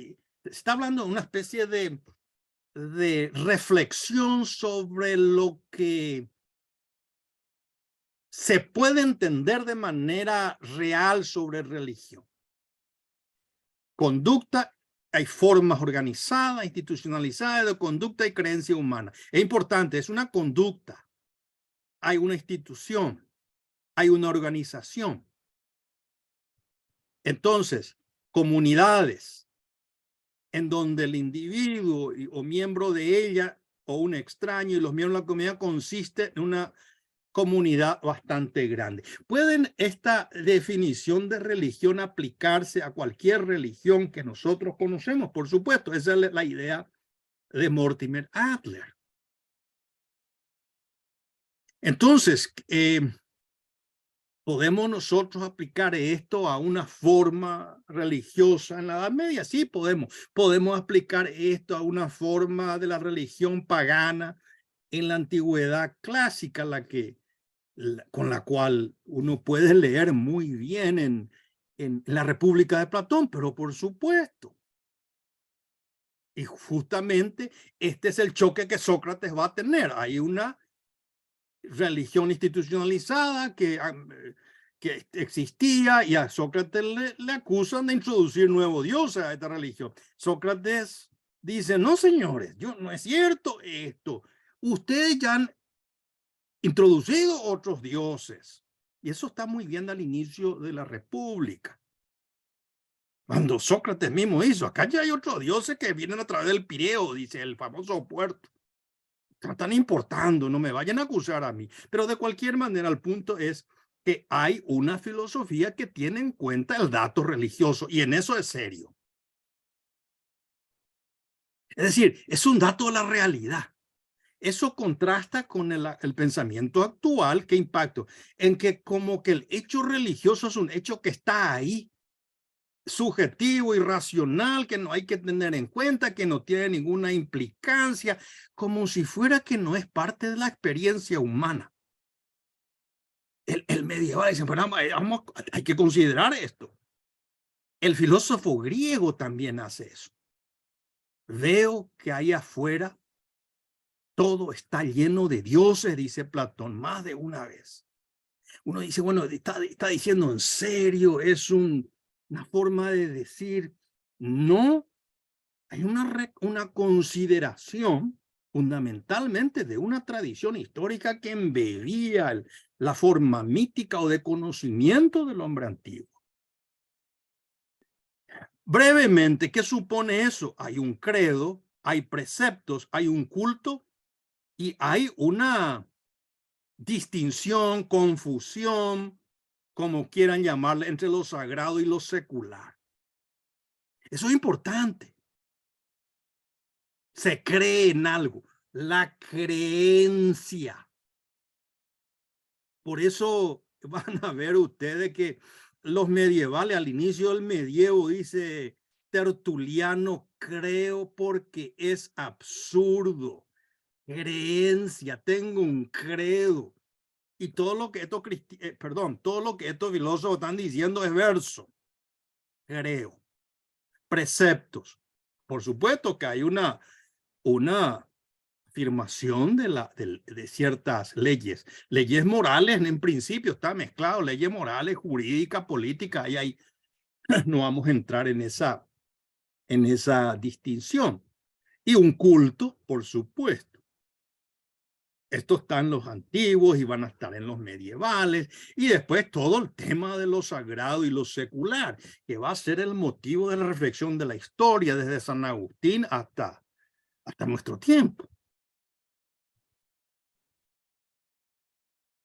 está hablando de una especie de reflexión sobre lo que se puede entender de manera real sobre religión. Conducta, hay formas organizadas, institucionalizadas de conducta y creencia humana. Es importante, es una conducta. Hay una institución, hay una organización. Entonces, comunidades en donde el individuo o miembro de ella o un extraño y los miembros de la comunidad consiste en una comunidad bastante grande. ¿Pueden esta definición de religión aplicarse a cualquier religión que nosotros conocemos? Por supuesto, esa es la idea de Mortimer Adler. Entonces, ¿podemos nosotros aplicar esto a una forma religiosa en la Edad Media? Sí, podemos. Podemos aplicar esto a una forma de la religión pagana en la antigüedad clásica, con la cual uno puede leer muy bien en la República de Platón, pero por supuesto. Y justamente este es el choque que Sócrates va a tener. Hay una religión institucionalizada que existía y a Sócrates le acusan de introducir nuevos dioses a esta religión. Sócrates dice, no señores, no es cierto esto. Ustedes ya han introducido otros dioses. Y eso está muy bien al inicio de la República. Cuando Sócrates mismo hizo, acá ya hay otros dioses que vienen a través del Pireo, dice el famoso puerto. Están importando, no me vayan a acusar a mí. Pero de cualquier manera, el punto es que hay una filosofía que tiene en cuenta el dato religioso, y en eso es serio. Es decir, es un dato de la realidad. Eso contrasta con el pensamiento actual. ¿Qué impacto? En que como que el hecho religioso es un hecho que está ahí, subjetivo, irracional, que no hay que tener en cuenta, que no tiene ninguna implicancia, como si fuera que no es parte de la experiencia humana. El medieval dice, pero hay que considerar esto. El filósofo griego también hace eso. Veo que ahí afuera todo está lleno de dioses, dice Platón más de una vez. Uno dice, bueno, está diciendo en serio, es una forma de decir, no, hay una consideración fundamentalmente de una tradición histórica que embebía la forma mítica o de conocimiento del hombre antiguo. Brevemente, ¿qué supone eso? Hay un credo, hay preceptos, hay un culto y hay una distinción, confusión, como quieran llamarle, entre lo sagrado y lo secular. Eso es importante. Se cree en algo. la creencia. Por eso van a ver ustedes que los medievales, al inicio del medievo, dice Tertuliano, creo porque es absurdo. Creencia, tengo un credo. Y todo lo que todo lo que estos filósofos están diciendo es verso. Creo. Preceptos. Por supuesto que hay una afirmación de ciertas leyes. Leyes morales, en principio está mezclado, leyes morales, jurídicas, políticas, y ahí no vamos a entrar en esa distinción. Y un culto, por supuesto. Estos están en los antiguos y van a estar en los medievales. Y después todo el tema de lo sagrado y lo secular, que va a ser el motivo de la reflexión de la historia desde San Agustín hasta nuestro tiempo.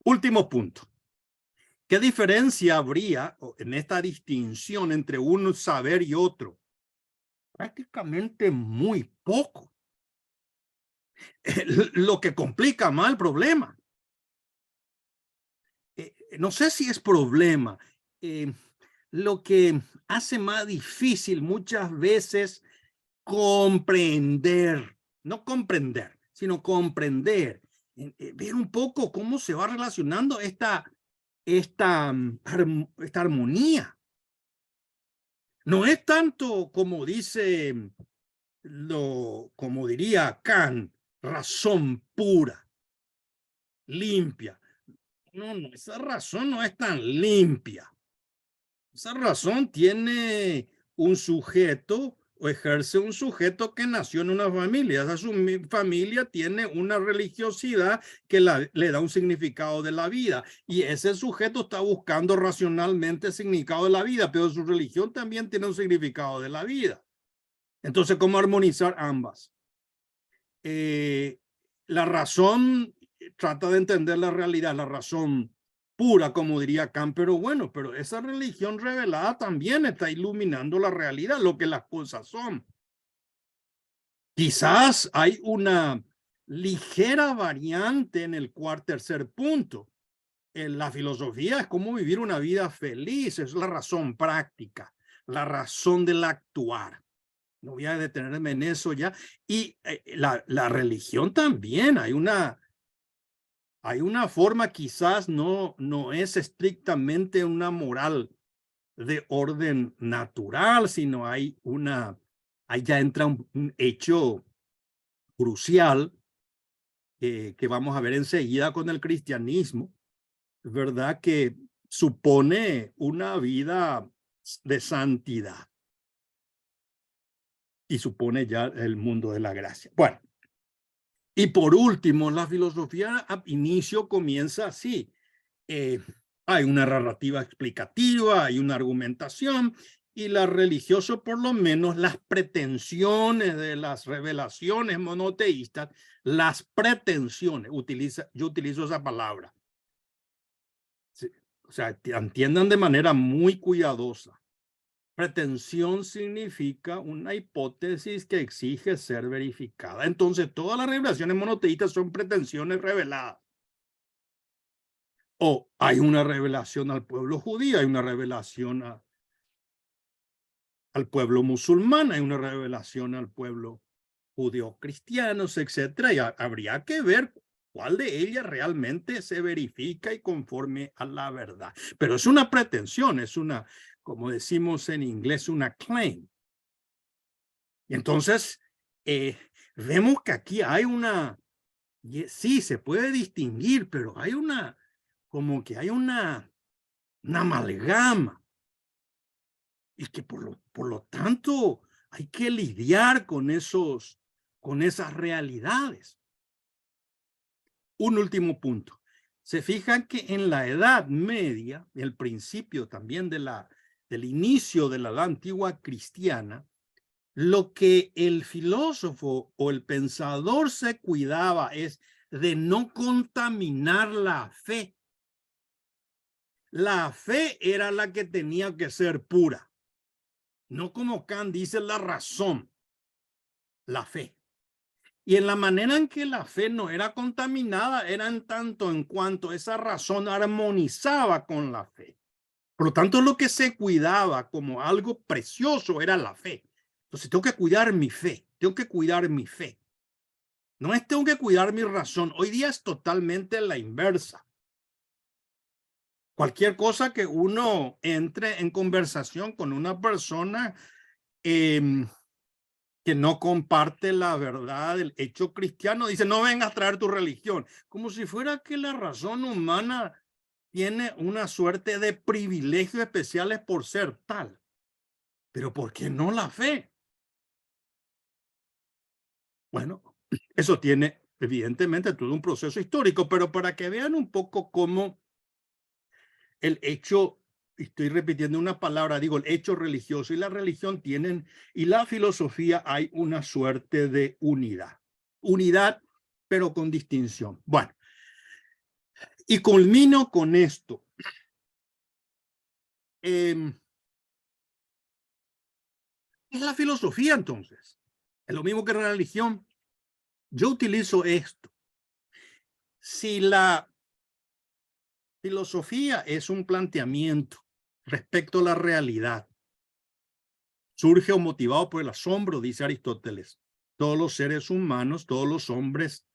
Último punto. ¿Qué diferencia habría en esta distinción entre un saber y otro? Prácticamente muy poco. Lo que complica más el problema. No sé si es problema. Lo que hace más difícil muchas veces comprender, no comprender, sino comprender, ver un poco cómo se va relacionando esta armonía. No es tanto como dice, como diría Kant, razón pura, limpia. No, esa razón no es tan limpia. Esa razón tiene un sujeto o ejerce un sujeto que nació en una familia. Esa familia tiene una religiosidad que le da un significado de la vida. Y ese sujeto está buscando racionalmente el significado de la vida, pero su religión también tiene un significado de la vida. Entonces, ¿cómo armonizar ambas? La razón trata de entender la realidad, la razón pura, como diría Kant, pero bueno, pero esa religión revelada también está iluminando la realidad, lo que las cosas son. Quizás hay una ligera variante en el tercer punto. La filosofía es cómo vivir una vida feliz, es la razón práctica, la razón del actuar. No voy a detenerme en eso ya. Y la religión también, hay una forma, quizás no es estrictamente una moral de orden natural, sino ahí ya entra un hecho crucial que vamos a ver enseguida con el cristianismo, ¿verdad? Que supone una vida de santidad y supone ya el mundo de la gracia. Bueno, y por último, la filosofía a inicio comienza así. Hay una narrativa explicativa, hay una argumentación, y la religiosa, por lo menos las pretensiones de las revelaciones monoteístas, las pretensiones, yo utilizo esa palabra. Sí, o sea, entiendan de manera muy cuidadosa. Pretensión significa una hipótesis que exige ser verificada. Entonces, todas las revelaciones monoteístas son pretensiones reveladas. O hay una revelación al pueblo judío, hay una revelación al pueblo musulmán, hay una revelación al pueblo judío-cristianos, etcétera. Y habría que ver cuál de ellas realmente se verifica y conforme a la verdad. Pero es una pretensión, es una, como decimos en inglés, una claim. Y entonces, vemos que aquí hay sí, se puede distinguir, pero hay como que hay una amalgama. Y que por lo tanto hay que lidiar con esas realidades. Un último punto. Se fijan que en la Edad Media, el principio también del inicio de la edad antigua cristiana, lo que el filósofo o el pensador se cuidaba es de no contaminar la fe. La fe era la que tenía que ser pura. No como Kant dice la razón, la fe. Y en la manera en que la fe no era contaminada, era en tanto en cuanto esa razón armonizaba con la fe. Por lo tanto, lo que se cuidaba como algo precioso era la fe. Entonces, tengo que cuidar mi fe, tengo que cuidar mi fe. No es tengo que cuidar mi razón. Hoy día es totalmente la inversa. Cualquier cosa que uno entre en conversación con una persona que no comparte la verdad del hecho cristiano, dice, no vengas a traer tu religión. Como si fuera que la razón humana tiene una suerte de privilegios especiales por ser tal. Pero ¿por qué no la fe? Bueno, eso tiene evidentemente todo un proceso histórico, pero para que vean un poco cómo el hecho, estoy repitiendo una palabra, digo, el hecho religioso y la religión tienen, y la filosofía hay una suerte de unidad. Unidad, pero con distinción. Bueno, y culmino con esto. ¿Qué es la filosofía entonces? Es lo mismo que la religión. Yo utilizo esto. Si la filosofía es un planteamiento respecto a la realidad, surge o motivado por el asombro, dice Aristóteles. Todos los seres humanos, todos los hombres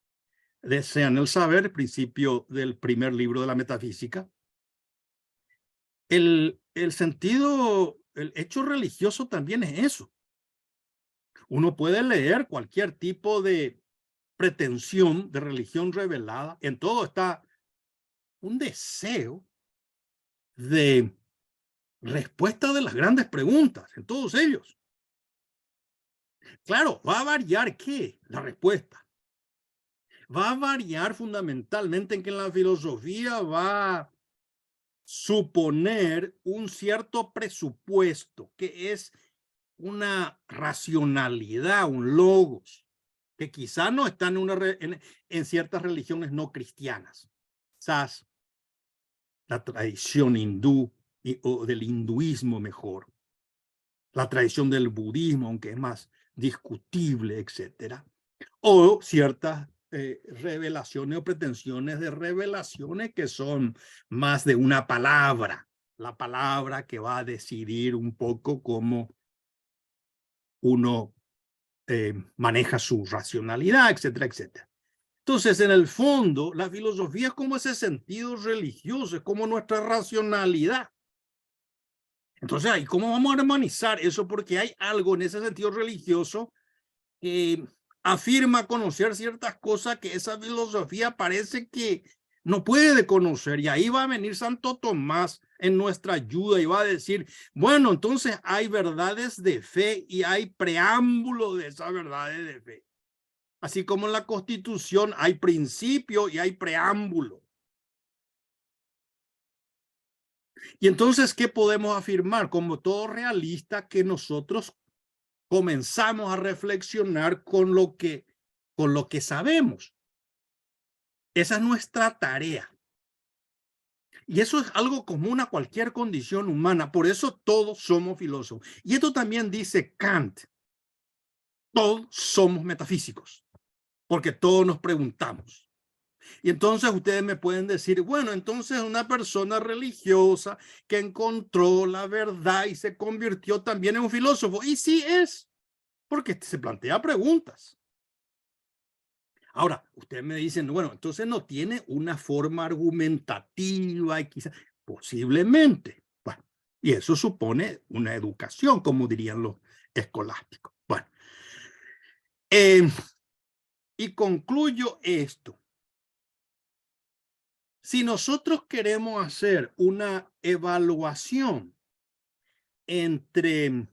desean el saber, principio del primer libro de la metafísica. El sentido, el hecho religioso también es eso. Uno puede leer cualquier tipo de pretensión de religión revelada. En todo está un deseo de respuesta de las grandes preguntas, en todos ellos. Claro, va a variar ¿qué? La respuesta. Va a variar fundamentalmente en que la filosofía va a suponer un cierto presupuesto, que es una racionalidad, un logos, que quizá no está en ciertas religiones no cristianas. Quizás la tradición hindú o del hinduismo mejor, la tradición del budismo, aunque es más discutible, etcétera, o ciertas revelaciones o pretensiones de revelaciones que son más de una palabra, la palabra que va a decidir un poco cómo uno maneja su racionalidad, etcétera, etcétera. Entonces, en el fondo, la filosofía es como ese sentido religioso, es como nuestra racionalidad. Entonces, ¿cómo vamos a armonizar eso? Porque hay algo en ese sentido religioso que afirma conocer ciertas cosas que esa filosofía parece que no puede conocer. Y ahí va a venir Santo Tomás en nuestra ayuda y va a decir, bueno, entonces hay verdades de fe y hay preámbulo de esas verdades de fe. Así como en la Constitución hay principio y hay preámbulo. Y entonces, ¿qué podemos afirmar? Como todo realista, que nosotros comenzamos a reflexionar con lo que sabemos. Esa es nuestra tarea. Y eso es algo común a cualquier condición humana. Por eso todos somos filósofos. Y esto también dice Kant. Todos somos metafísicos, porque todos nos preguntamos. Y entonces ustedes me pueden decir, bueno, entonces una persona religiosa que encontró la verdad y se convirtió también en un filósofo. Y sí es, porque se plantea preguntas. Ahora, ustedes me dicen, bueno, entonces no tiene una forma argumentativa y quizás, posiblemente. Bueno, y eso supone una educación, como dirían los escolásticos. Bueno, y concluyo esto. Si nosotros queremos hacer una evaluación entre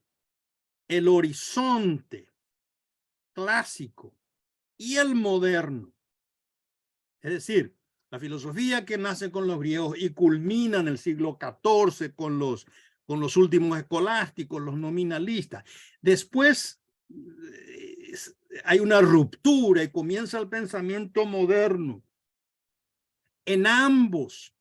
el horizonte clásico y el moderno, es decir, la filosofía que nace con los griegos y culmina en el siglo XIV con los últimos escolásticos, los nominalistas. Después hay una ruptura y comienza el pensamiento moderno. En ambos,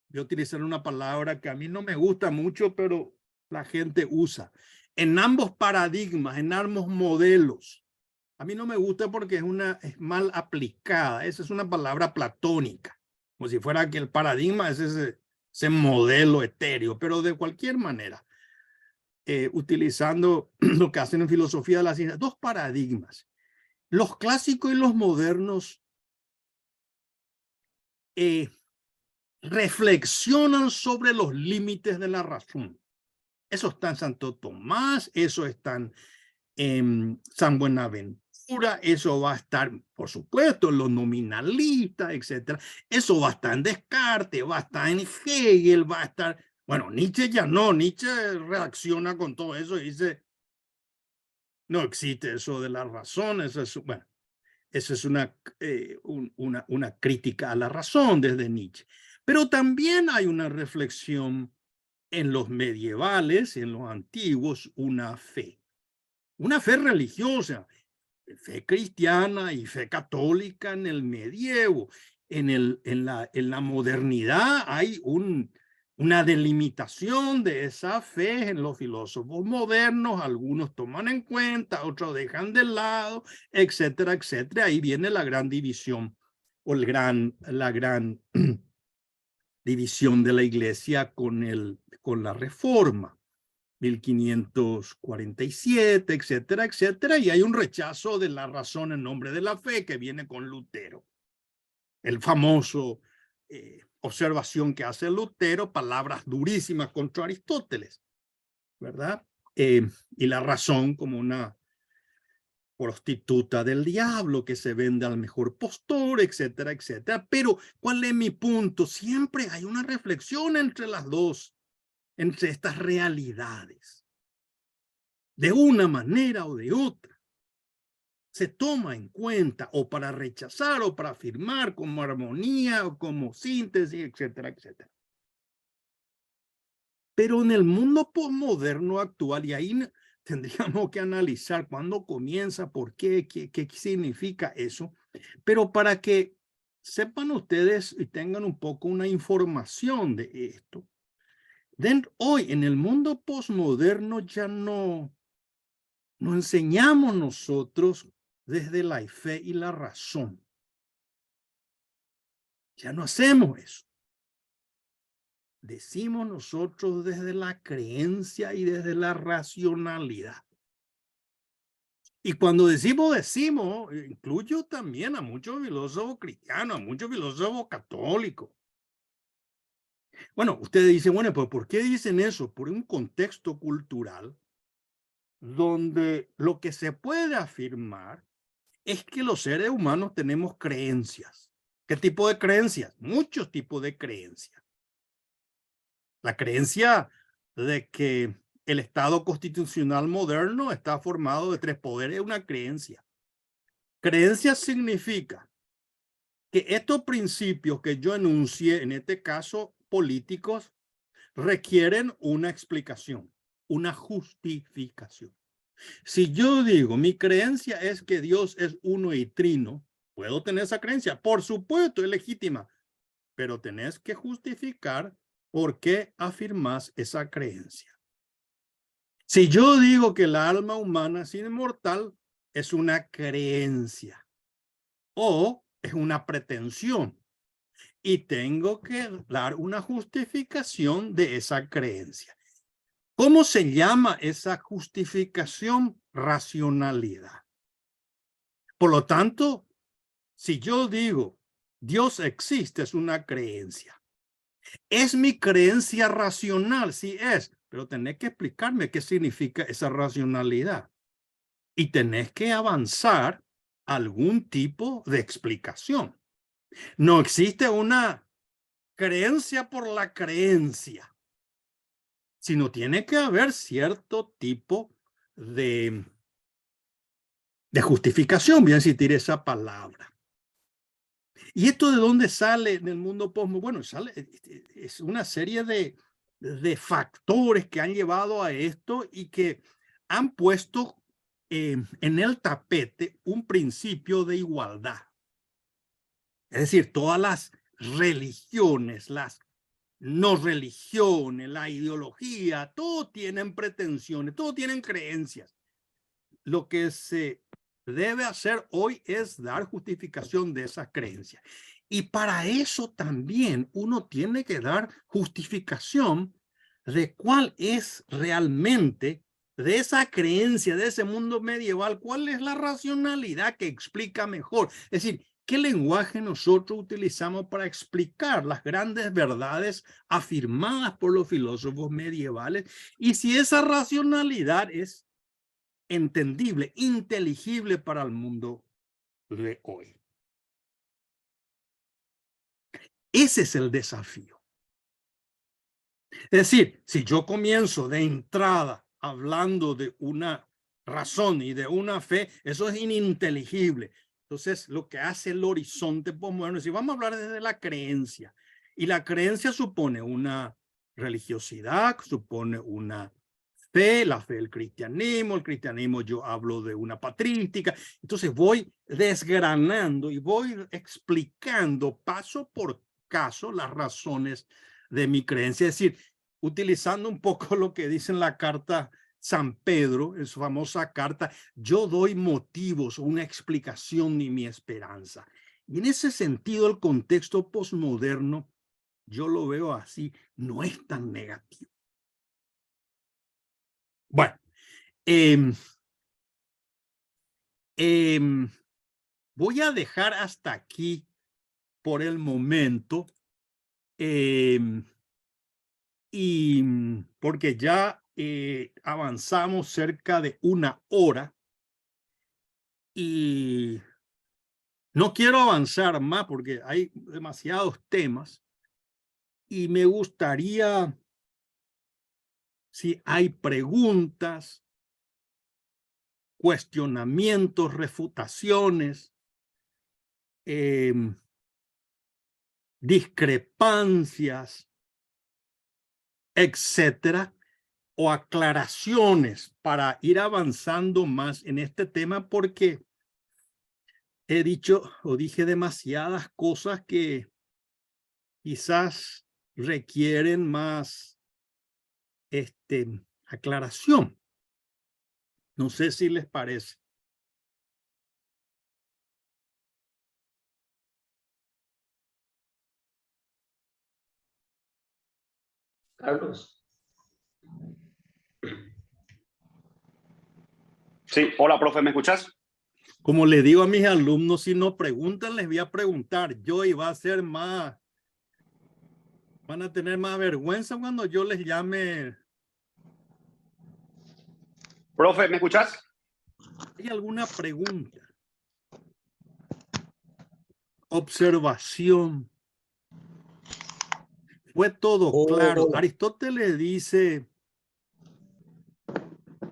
voy a utilizar una palabra que a mí no me gusta mucho, pero la gente usa. En ambos paradigmas, en ambos modelos, A mí no me gusta porque es mal aplicada. Esa es una palabra platónica, como si fuera que el paradigma es ese modelo etéreo, pero de cualquier manera, utilizando lo que hacen en filosofía de la ciencia, dos paradigmas. Los clásicos y los modernos reflexionan sobre los límites de la razón. Eso está en Santo Tomás, eso está en San Buenaventura, eso va a estar, por supuesto, en los nominalistas, etc. Eso va a estar en Descartes, va a estar en Hegel, va a estar... Bueno, Nietzsche ya no, Nietzsche reacciona con todo eso y dice, no existe eso de la razón, eso es, bueno, eso es una crítica a la razón desde Nietzsche. Pero también hay una reflexión en los medievales, en los antiguos, una fe religiosa, fe cristiana y fe católica en el medievo. En la modernidad hay una delimitación de esa fe en los filósofos modernos, algunos toman en cuenta, otros dejan de lado, etcétera, etcétera. Ahí viene la gran división o la gran división de la iglesia con la reforma. 1547, etcétera, etcétera, y hay un rechazo de la razón en nombre de la fe que viene con Lutero. El famoso observación que hace Lutero, palabras durísimas contra Aristóteles, ¿verdad? Y la razón como una prostituta del diablo que se vende al mejor postor, etcétera, etcétera. Pero, ¿cuál es mi punto? Siempre hay una reflexión entre las dos, entre estas realidades. De una manera o de otra, se toma en cuenta o para rechazar o para afirmar como armonía o como síntesis, etcétera, etcétera. Pero en el mundo posmoderno actual, y ahí tendríamos que analizar cuándo comienza, por qué, qué significa eso, pero para que sepan ustedes y tengan un poco una información de esto, hoy en el mundo posmoderno ya no enseñamos nosotros desde la fe y la razón. Ya no hacemos eso. Decimos nosotros desde la creencia y desde la racionalidad. Y cuando decimos, incluyo también a muchos filósofos cristianos, a muchos filósofos católicos. Bueno, ustedes dicen, bueno, pues ¿por qué dicen eso? Por un contexto cultural donde lo que se puede afirmar es que los seres humanos tenemos creencias. ¿Qué tipo de creencias? Muchos tipos de creencias. La creencia de que el Estado constitucional moderno está formado de 3 poderes es una creencia. Creencia significa que estos principios que yo enuncié, en este caso políticos, requieren una explicación, una justificación. Si yo digo, mi creencia es que Dios es uno y trino, ¿puedo tener esa creencia? Por supuesto, es legítima, pero tenés que justificar por qué afirmas esa creencia. Si yo digo que el alma humana es inmortal, es una creencia o es una pretensión y tengo que dar una justificación de esa creencia. ¿Cómo se llama esa justificación? Racionalidad. Por lo tanto, si yo digo Dios existe, es una creencia. ¿Es mi creencia racional? Sí es, pero tenés que explicarme qué significa esa racionalidad. Y tenés que avanzar algún tipo de explicación. No existe una creencia por la creencia, sino tiene que haber cierto tipo de justificación, voy a citar esa palabra. ¿Y esto de dónde sale en el mundo posmo? Bueno, es una serie de factores que han llevado a esto y que han puesto en el tapete un principio de igualdad. Es decir, todas las religiones, las no religiones, la ideología, todos tienen pretensiones, todos tienen creencias. Lo que se debe hacer hoy es dar justificación de esa creencia. Y para eso también uno tiene que dar justificación de cuál es realmente de esa creencia, de ese mundo medieval, cuál es la racionalidad que explica mejor. Es decir, ¿qué lenguaje nosotros utilizamos para explicar las grandes verdades afirmadas por los filósofos medievales? Y si esa racionalidad es entendible, inteligible para el mundo de hoy. Ese es el desafío. Es decir, si yo comienzo de entrada hablando de una razón y de una fe, eso es ininteligible. Entonces, lo que hace el horizonte posmoderno es decir, vamos a hablar desde la creencia. Y la creencia supone una religiosidad, supone una fe, la fe del cristianismo. El cristianismo yo hablo de una patrística. Entonces voy desgranando y voy explicando paso por caso las razones de mi creencia. Es decir, utilizando un poco lo que dice en la carta San Pedro, en su famosa carta, yo doy motivos, una explicación de mi esperanza. Y en ese sentido, el contexto posmoderno, yo lo veo así, no es tan negativo. Bueno, voy a dejar hasta aquí por el momento, y porque ya avanzamos cerca de 1 hora y no quiero avanzar más porque hay demasiados temas y me gustaría, si hay preguntas, cuestionamientos, refutaciones, discrepancias, etcétera, o aclaraciones para ir avanzando más en este tema, porque he dicho o dije demasiadas cosas que quizás requieren más aclaración. No sé si les parece. Carlos. Sí, hola, profe, ¿me escuchas? Como le digo a mis alumnos, si no preguntan, les voy a preguntar yo y va a ser más, van a tener más vergüenza cuando yo les llame. Profe, ¿me escuchas? ¿Hay alguna pregunta? Observación. Fue todo claro. Hola. Aristóteles dice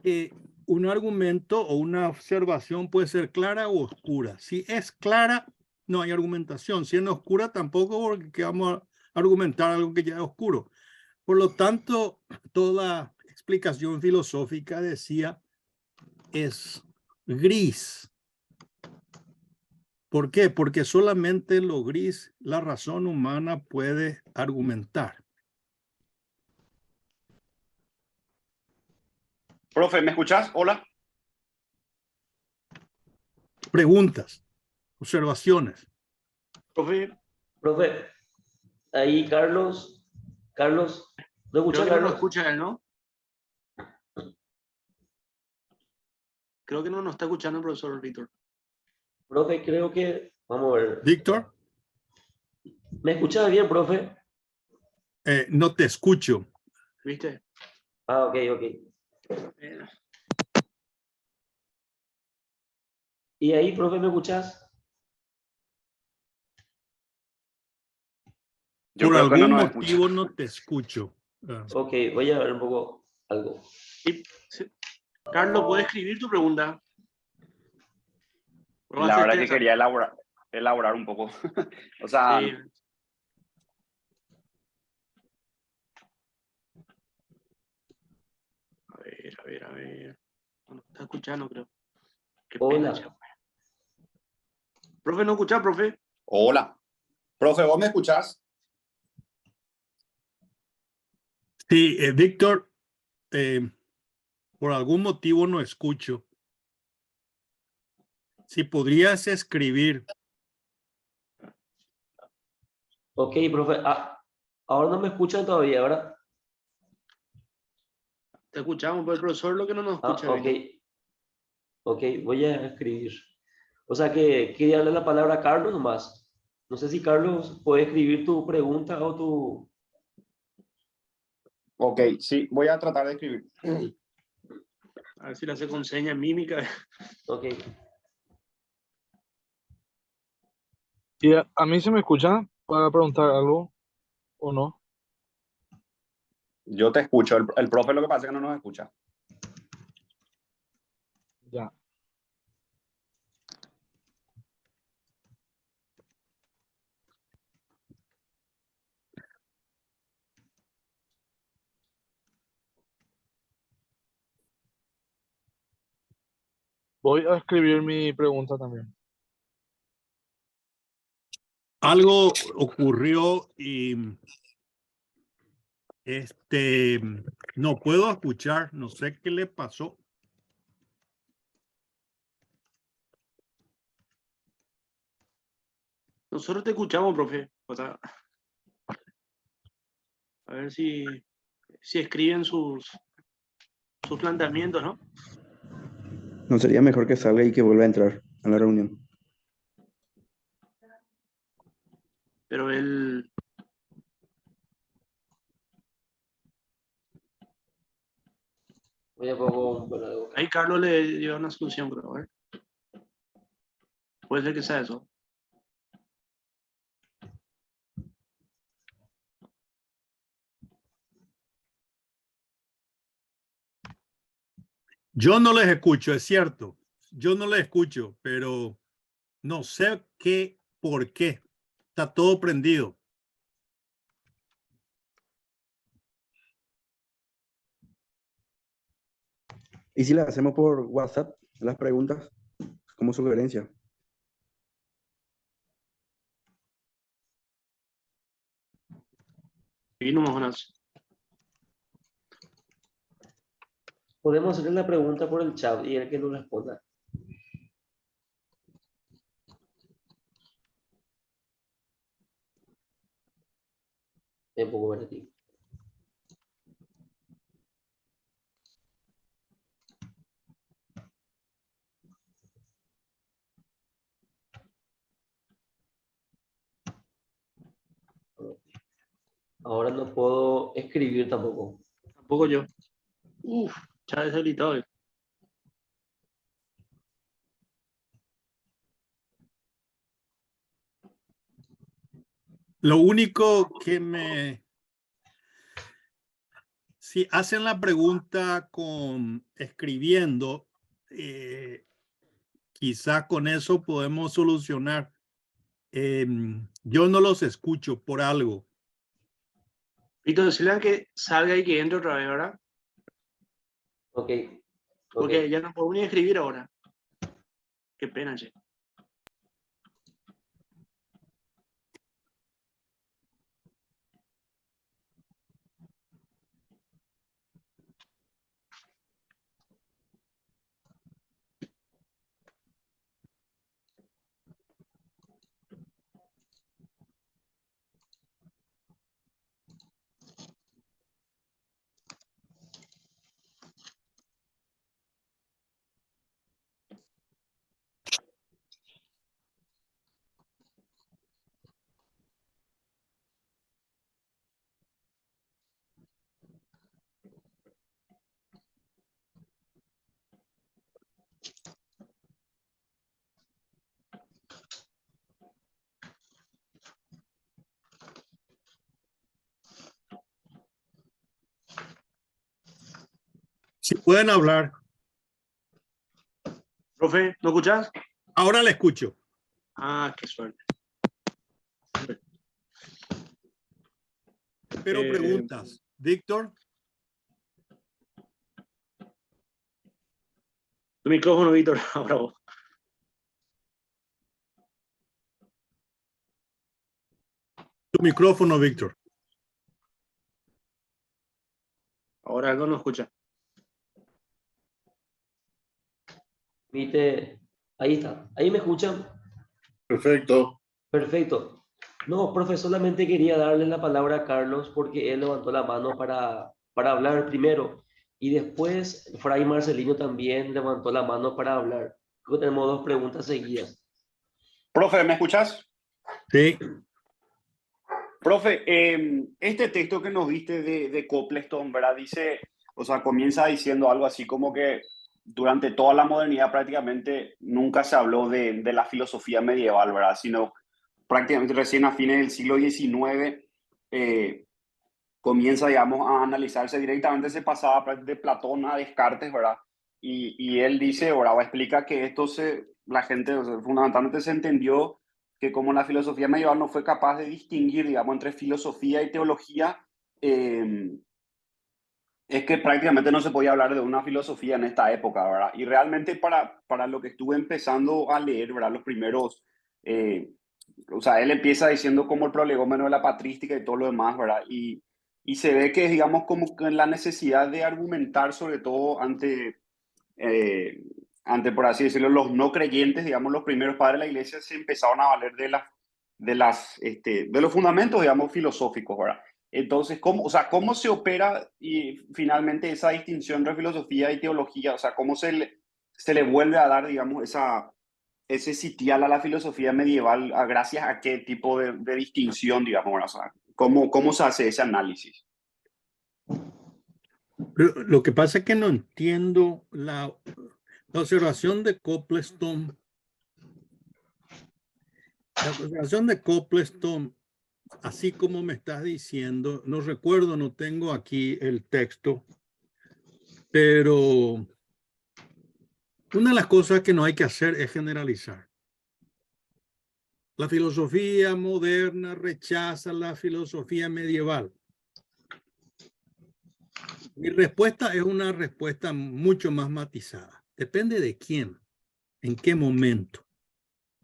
que un argumento o una observación puede ser clara o oscura. Si es clara, no hay argumentación. Si es oscura, tampoco, porque vamos a argumentar algo que ya es oscuro. Por lo tanto, toda explicación filosófica, decía, es gris. ¿Por qué? Porque solamente lo gris la razón humana puede argumentar. Profe, ¿me escuchas? Hola. Preguntas, observaciones. Profe, Profe, ahí Carlos, ¿no creo escucha, que no nos Carlos? escucha él, ¿no? Creo que no nos está escuchando el profesor Víctor. Profe, creo que, vamos a ver. Víctor, ¿Me escuchas bien, profe? no te escucho. ¿Viste? Ah, ok. ¿Y ahí, profe, me escuchas? Yo Por creo que no algún nos escucha. motivo no te escucho. Ok, voy a ver un poco algo. Sí. Carlos, ¿puedes escribir tu pregunta? La verdad que quería elaborar un poco. O sea, Sí. A ver. No nos está escuchando, creo. Qué pena, Hola. chavo. Profe, ¿no escucha, profe? Hola. Profe, ¿vos me escuchás? Sí, Víctor, por algún motivo no escucho. Si podrías escribir. Ok, profe. Ah, ahora no me escuchan todavía, ¿verdad? Te escuchamos, pero el profesor lo que no nos Ah, escucha ok. bien. Ok, voy a escribir. O sea que quería darle la palabra a Carlos nomás. No sé si Carlos puede escribir tu pregunta o tu... Ok, sí, voy a tratar de escribir. A ver si la hace con señas, mímica. Ok. ¿Y a mí se me escucha para preguntar algo o no? Yo te escucho. El profe lo que pasa es que no nos escucha. Ya. Voy a escribir mi pregunta también. Algo ocurrió y no puedo escuchar, no sé qué le pasó. Nosotros te escuchamos, profe. O sea, a ver si escriben sus planteamientos, ¿no? ¿No sería mejor que salga y que vuelva a entrar a la reunión? Pero él, Voy a poner un... Bueno, ahí Carlos le dio una solución, creo. A ver. Puede ser que sea eso. Yo no les escucho, es cierto. Yo no les escucho, pero no sé por qué. Está todo prendido. ¿Y si las hacemos por WhatsApp, las preguntas, como sugerencia? Y no más. podemos hacerle la pregunta por el chat y el que nos responda. Un poco vertigo. Ahora no puedo escribir tampoco. Tampoco yo. Uf, ya deshabilitado. Lo único si hacen la pregunta escribiendo, quizá con eso podemos solucionar. Yo no los escucho por algo. Víctor, decirle que salga y que entre otra vez, ¿verdad? Ok. Porque ya no puedo ni escribir ahora. Qué pena, che. Si pueden hablar. Profe, ¿no escuchás? Ahora le escucho. Ah, qué suerte. Pero preguntas. Víctor. Tu micrófono, Víctor. Ahora vos. Tu micrófono, Víctor. Ahora algo no escucha. Viste, Ahí está. ¿Ahí me escuchan? Perfecto. Perfecto. No, profe, solamente quería darle la palabra a Carlos porque él levantó la mano para hablar primero. Y después Fray Marcelino también levantó la mano para hablar. Creo que tenemos dos preguntas seguidas. Profe, ¿me escuchás? Sí, Profe, este texto que nos diste de Copleston, ¿verdad? Dice, o sea, comienza diciendo algo así como que durante toda la modernidad prácticamente nunca se habló de la filosofía medieval, ¿verdad? Sino prácticamente recién a fines del siglo XIX comienza, digamos, a analizarse directamente, se pasaba de Platón a Descartes, ¿verdad? Y él dice, o explica que la gente, o sea, fundamentalmente se entendió que como la filosofía medieval no fue capaz de distinguir, digamos, entre filosofía y teología, es que prácticamente no se podía hablar de una filosofía en esta época, ¿verdad? Y realmente para lo que estuve empezando a leer, ¿verdad? Los primeros, o sea, él empieza diciendo como el prolegómeno de la patrística y todo lo demás, ¿verdad? Y se ve que, digamos, como que la necesidad de argumentar, sobre todo ante, por así decirlo, los no creyentes, digamos, los primeros padres de la iglesia se empezaron a valer de los fundamentos, digamos, filosóficos, ¿verdad? Entonces, o sea, ¿cómo se opera y finalmente esa distinción entre filosofía y teología? O sea, ¿cómo se le vuelve a dar, digamos, ese sitial a la filosofía medieval gracias a qué tipo de distinción, digamos, ¿verdad? O sea, ¿cómo se hace ese análisis? pero lo que pasa es que no entiendo la observación de Copleston. La observación de Copleston, así como me estás diciendo, no recuerdo, no tengo aquí el texto, pero una de las cosas que no hay que hacer es generalizar. La filosofía moderna rechaza la filosofía medieval. Mi respuesta es una respuesta mucho más matizada. Depende de quién, en qué momento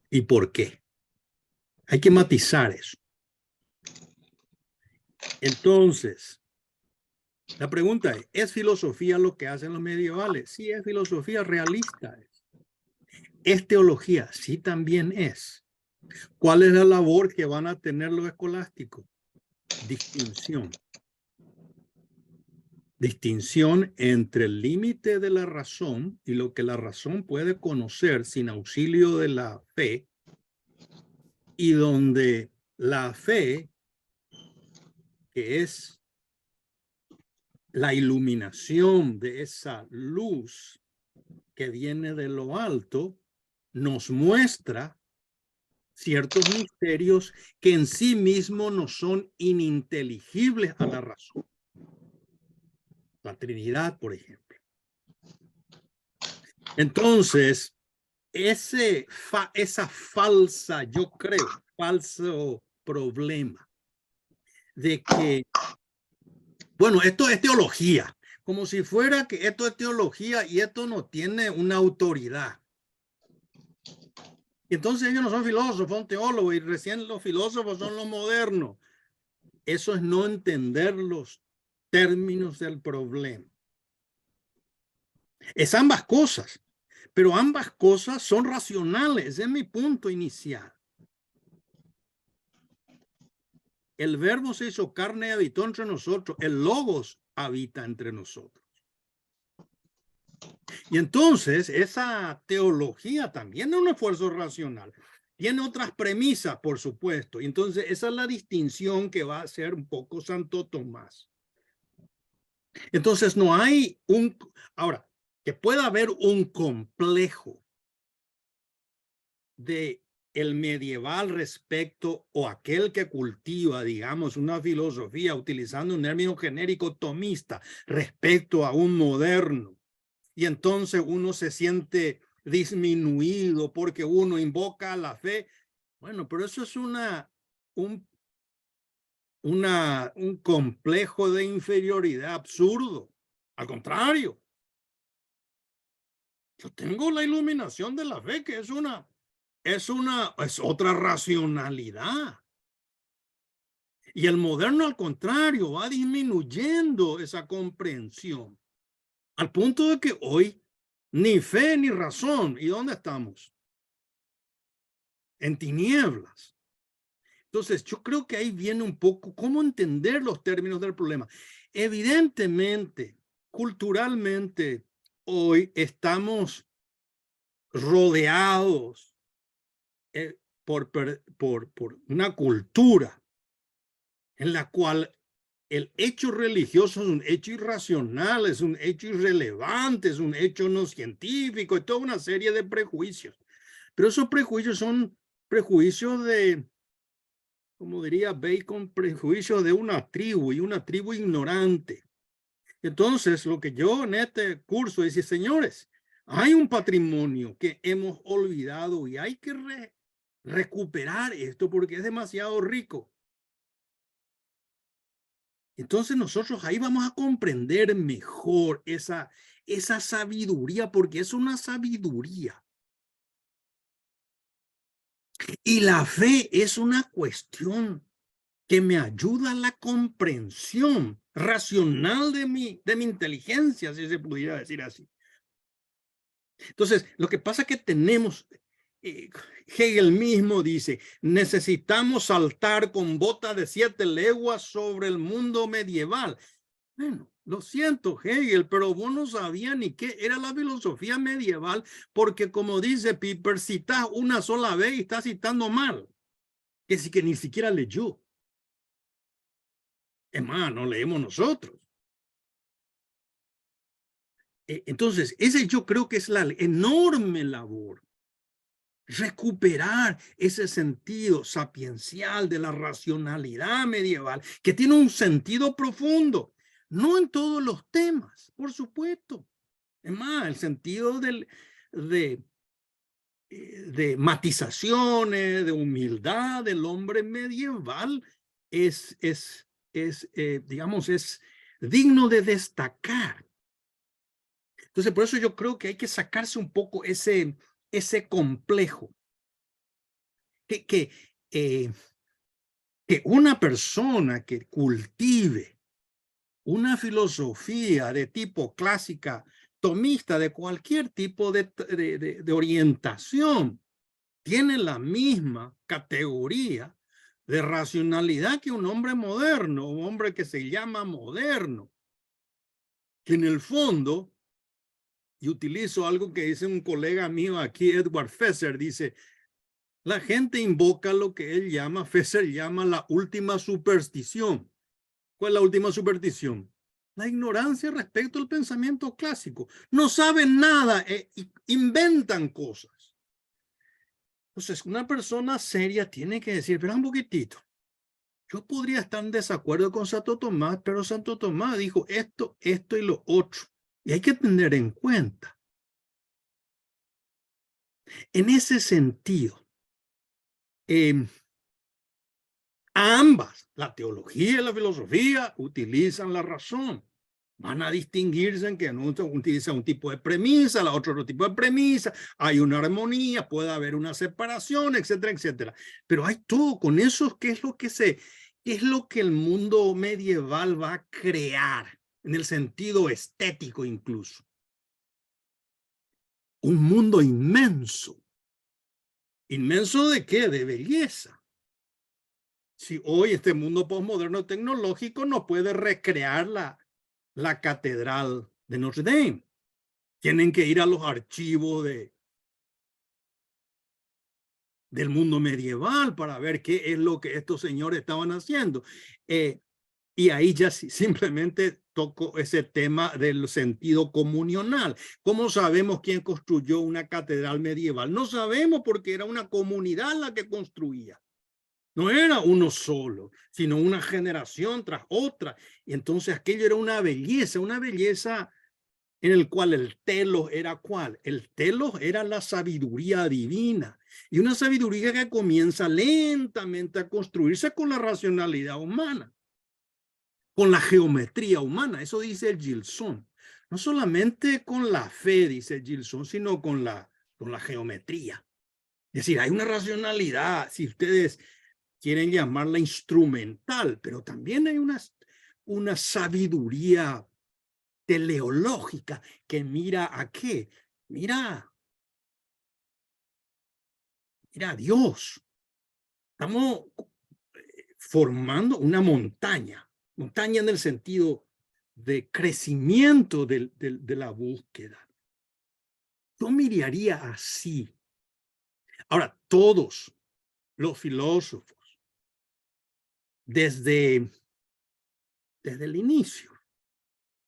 y por qué. Hay que matizar eso. Entonces, la pregunta ¿es filosofía lo que hacen los medievales? Sí, es filosofía realista. ¿Es teología? Sí, también es. ¿Cuál es la labor que van a tener los escolásticos? Distinción. Distinción entre el límite de la razón y lo que la razón puede conocer sin auxilio de la fe, y donde la fe, que es la iluminación de esa luz que viene de lo alto, nos muestra ciertos misterios que en sí mismos no son ininteligibles a la razón. La Trinidad, por ejemplo. Entonces, esa falsa, yo creo, falso problema de que, bueno, esto es teología, como si fuera que esto es teología y esto no tiene una autoridad. Entonces ellos no son filósofos, son teólogos, y recién los filósofos son los modernos. Eso es no entender los términos del problema. Es ambas cosas, pero ambas cosas son racionales. Ese es mi punto inicial. El verbo se hizo carne y habitó entre nosotros. El logos habita entre nosotros. Y entonces esa teología también es un esfuerzo racional. Tiene otras premisas, por supuesto. Y entonces esa es la distinción que va a hacer un poco Santo Tomás. Entonces no hay ahora, que pueda haber un complejo de el medieval respecto o aquel que cultiva, digamos, una filosofía utilizando un término genérico tomista respecto a un moderno. Y entonces uno se siente disminuido porque uno invoca la fe. Bueno, pero eso es un complejo de inferioridad absurdo. Al contrario, yo tengo la iluminación de la fe, que es otra racionalidad. Y el moderno, al contrario, va disminuyendo esa comprensión. Al punto de que hoy ni fe ni razón. ¿Y dónde estamos? en tinieblas. Entonces, yo creo que ahí viene un poco cómo entender los términos del problema. Evidentemente, culturalmente, hoy estamos rodeados por una cultura en la cual el hecho religioso es un hecho irracional, es un hecho irrelevante, es un hecho no científico, y toda una serie de prejuicios. Pero esos prejuicios son prejuicios de, como diría Bacon, prejuicios de una tribu y una tribu ignorante. Entonces, lo que yo en este curso dice, señores, hay un patrimonio que hemos olvidado y hay que recuperar esto porque es demasiado rico. Entonces nosotros ahí vamos a comprender mejor esa sabiduría, porque es una sabiduría. Y la fe es una cuestión que me ayuda a la comprensión racional de mi inteligencia, si se pudiera decir así. Entonces, lo que pasa es que tenemos, Hegel mismo dice, necesitamos saltar con bota de 7 leguas sobre el mundo medieval. Bueno, lo siento, Hegel, pero vos no sabías ni qué era la filosofía medieval, porque como dice Piper, citas una sola vez y estás citando mal, que sí que ni siquiera leyó. Es más, no leemos nosotros. Entonces, ese yo creo que es la enorme labor. Recuperar ese sentido sapiencial de la racionalidad medieval, que tiene un sentido profundo, no en todos los temas, por supuesto. Es más, el sentido de matizaciones, de humildad del hombre medieval digamos, es digno de destacar. Entonces, por eso yo creo que hay que sacarse un poco ese complejo. Que una persona que cultive una filosofía de tipo clásica, tomista, de cualquier tipo de orientación, tiene la misma categoría de racionalidad que un hombre moderno, un hombre que se llama moderno, que en el fondo, y utilizo algo que dice un colega mío aquí, Edward Fesser, dice, la gente invoca lo que él llama, Fesser llama la última superstición. ¿Cuál es la última superstición? La ignorancia respecto al pensamiento clásico. No saben nada, inventan cosas. Entonces, una persona seria tiene que decir, espera un poquitito. Yo podría estar en desacuerdo con Santo Tomás, pero Santo Tomás dijo esto y lo otro. Y hay que tener en cuenta. En ese sentido, ambas, la teología y la filosofía, utilizan la razón. Van a distinguirse en que uno utiliza un tipo de premisa, la otra otro tipo de premisa, hay una armonía, puede haber una separación, etcétera, etcétera. Pero hay todo con eso, ¿qué es lo que el mundo medieval va a crear? En el sentido estético incluso. Un mundo inmenso. ¿Inmenso de qué? De belleza. Si hoy este mundo postmoderno tecnológico no puede recrear la catedral de Notre Dame. Tienen que ir a los archivos del mundo medieval para ver qué es lo que estos señores estaban haciendo. Y ahí ya simplemente toco ese tema del sentido comunional. ¿Cómo sabemos quién construyó una catedral medieval? No sabemos porque era una comunidad la que construía. No era uno solo, sino una generación tras otra. Y entonces aquello era una belleza en el cual el telos era ¿cuál? El telos era la sabiduría divina. Y una sabiduría que comienza lentamente a construirse con la racionalidad humana, con la geometría humana. Eso dice el Gilson. No solamente con la fe, dice el Gilson, sino con la geometría. Es decir, hay una racionalidad, si ustedes quieren llamarla instrumental, pero también hay una sabiduría teleológica que mira a qué. Mira Era Dios. Estamos formando una montaña en el sentido de crecimiento de la búsqueda. Yo miraría así. Ahora, todos los filósofos, desde el inicio,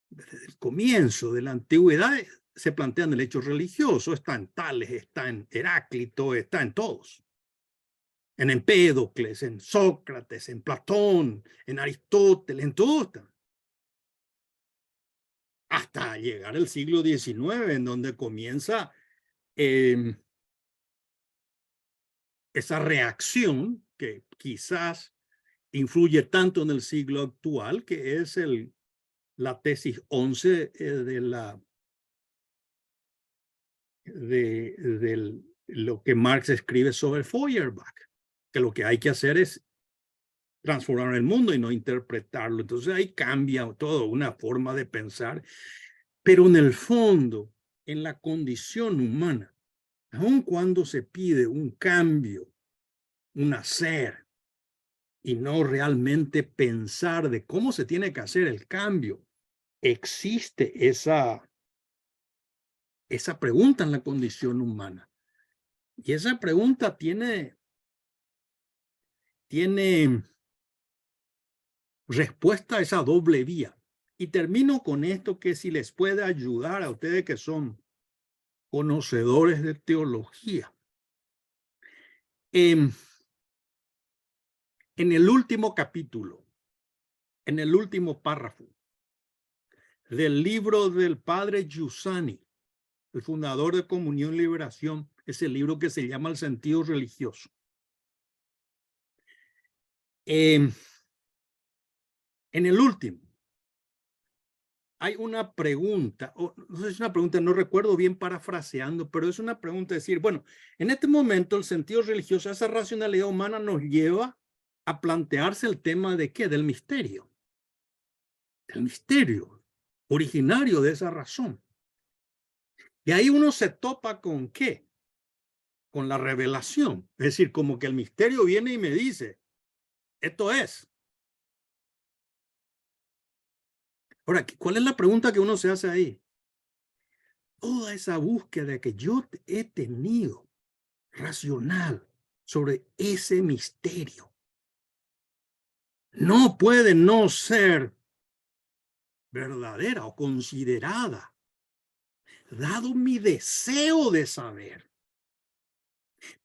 desde el comienzo de la antigüedad, se plantean el hecho religioso. Está en Tales, está en Heráclito, está en todos. En Empédocles, en Sócrates, en Platón, en Aristóteles, en todo está. Hasta llegar al siglo XIX, en donde comienza esa reacción que quizás influye tanto en el siglo actual, que es la tesis 11 de lo que Marx escribe sobre Feuerbach, que lo que hay que hacer es transformar el mundo y no interpretarlo. Entonces ahí cambia todo, una forma de pensar, pero en el fondo, en la condición humana, aun cuando se pide un cambio, un hacer, y no realmente pensar de cómo se tiene que hacer el cambio, existe esa pregunta en la condición humana. Y esa pregunta tiene respuesta a esa doble vía. Y termino con esto, que si les puede ayudar a ustedes que son conocedores de teología. En el último capítulo, en el último párrafo del libro del padre Giussani, el fundador de Comunión y Liberación, ese libro que se llama El sentido religioso. En el último, hay una pregunta, no sé si es una pregunta, no recuerdo bien parafraseando, pero es una pregunta de decir, bueno, en este momento el sentido religioso, esa racionalidad humana nos lleva a plantearse el tema de ¿qué? Del misterio. El misterio originario de esa razón. Y ahí uno se topa con ¿qué? Con la revelación. Es decir, como que el misterio viene y me dice, esto es. Ahora, ¿cuál es la pregunta que uno se hace ahí? Toda esa búsqueda que yo he tenido racional sobre ese misterio no puede no ser verdadera o considerada, dado mi deseo de saber.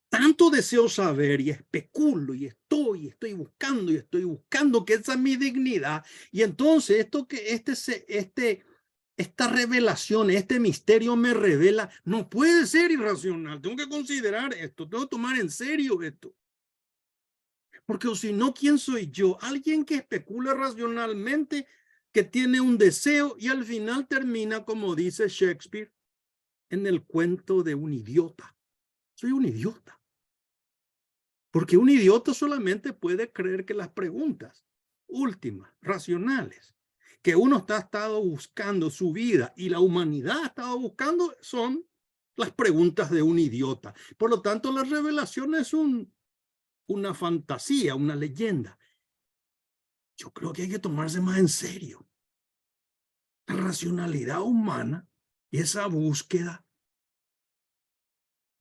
Tanto deseo saber y especulo y estoy buscando que esa es mi dignidad. Y entonces esta revelación, este misterio me revela, no puede ser irracional. Tengo que considerar esto, tengo que tomar en serio esto. Porque si no, ¿quién soy yo? Alguien que especula racionalmente, que tiene un deseo y al final termina, como dice Shakespeare, en el cuento de un idiota. Soy un idiota. Porque un idiota solamente puede creer que las preguntas últimas, racionales, que uno ha estado buscando su vida y la humanidad ha estado buscando son las preguntas de un idiota. Por lo tanto, la revelación es una fantasía, una leyenda. Yo creo que hay que tomarse más en serio la racionalidad humana y esa búsqueda.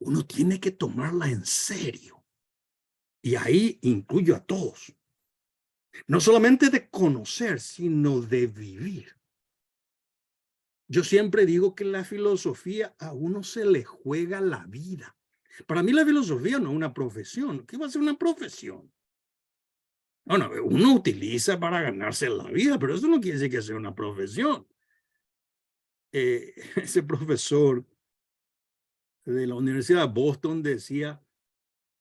Uno tiene que tomarla en serio. Y ahí incluyo a todos. No solamente de conocer, sino de vivir. Yo siempre digo que la filosofía a uno se le juega la vida. Para mí la filosofía no es una profesión. ¿Qué va a ser una profesión? Bueno, uno utiliza para ganarse la vida, pero eso no quiere decir que sea una profesión. Ese profesor de la Universidad de Boston decía,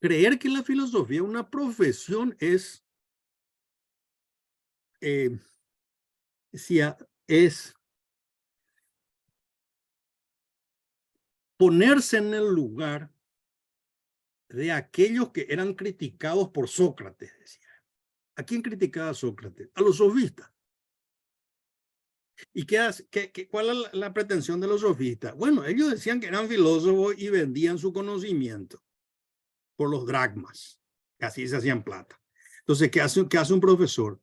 creer que la filosofía es una profesión es ponerse en el lugar de aquellos que eran criticados por Sócrates, decía. ¿A quién criticaba Sócrates? A los sofistas. ¿Y cuál es la pretensión de los sofistas? Bueno, ellos decían que eran filósofos y vendían su conocimiento. por los dracmas, que así se hacían plata. Entonces, ¿qué hace un profesor?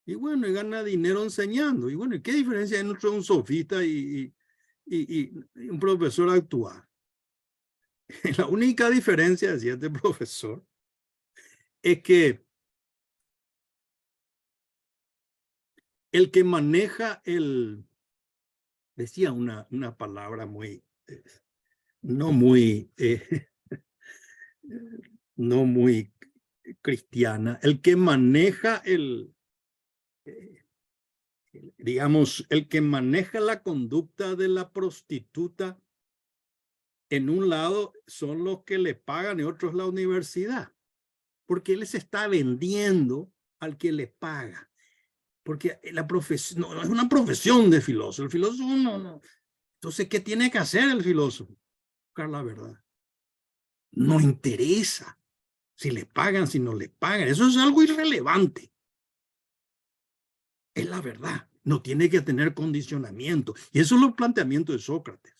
Y bueno, y gana dinero enseñando. Y bueno, ¿qué diferencia hay entre un sofista y un profesor actual? La única diferencia, decía este profesor, es que el que maneja decía una palabra muy, no muy, no muy cristiana, el que maneja digamos, el que maneja la conducta de la prostituta, en un lado son los que le pagan y otros la universidad, porque él se está vendiendo al que le paga, porque la profesión no es una profesión de filósofo, el filósofo no. Entonces, ¿qué tiene que hacer el filósofo? Buscar la verdad. No interesa si le pagan, si no le pagan, eso es algo irrelevante. Es la verdad, no tiene que tener condicionamiento. Y eso es los planteamientos de Sócrates.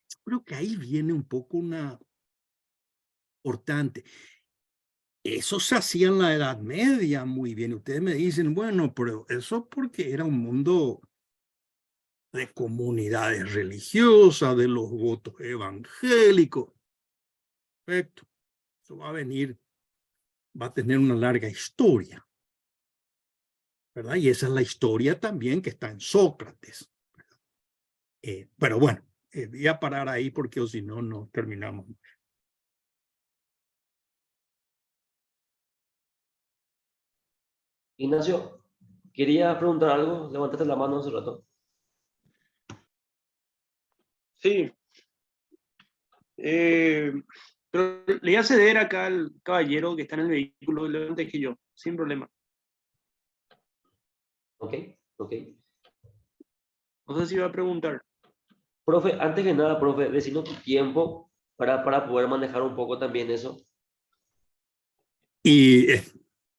Yo creo que ahí viene un poco una importante. Eso se hacía en la Edad Media muy bien. Ustedes me dicen, bueno, pero eso porque era un mundo de comunidades religiosas, de los votos evangélicos. Perfecto. Eso va a venir, va a tener una larga historia. ¿Verdad? Y esa es la historia también que está en Sócrates. Pero bueno, voy a parar ahí porque o si no, no terminamos. Ignacio, quería preguntar algo, levantaste la mano hace rato. Sí, pero le voy a ceder acá al caballero que está en el vehículo antes que yo, sin problema. Ok. No sé si va a preguntar. Profe, antes que nada, profe, decinos tu tiempo para poder manejar un poco también eso. Y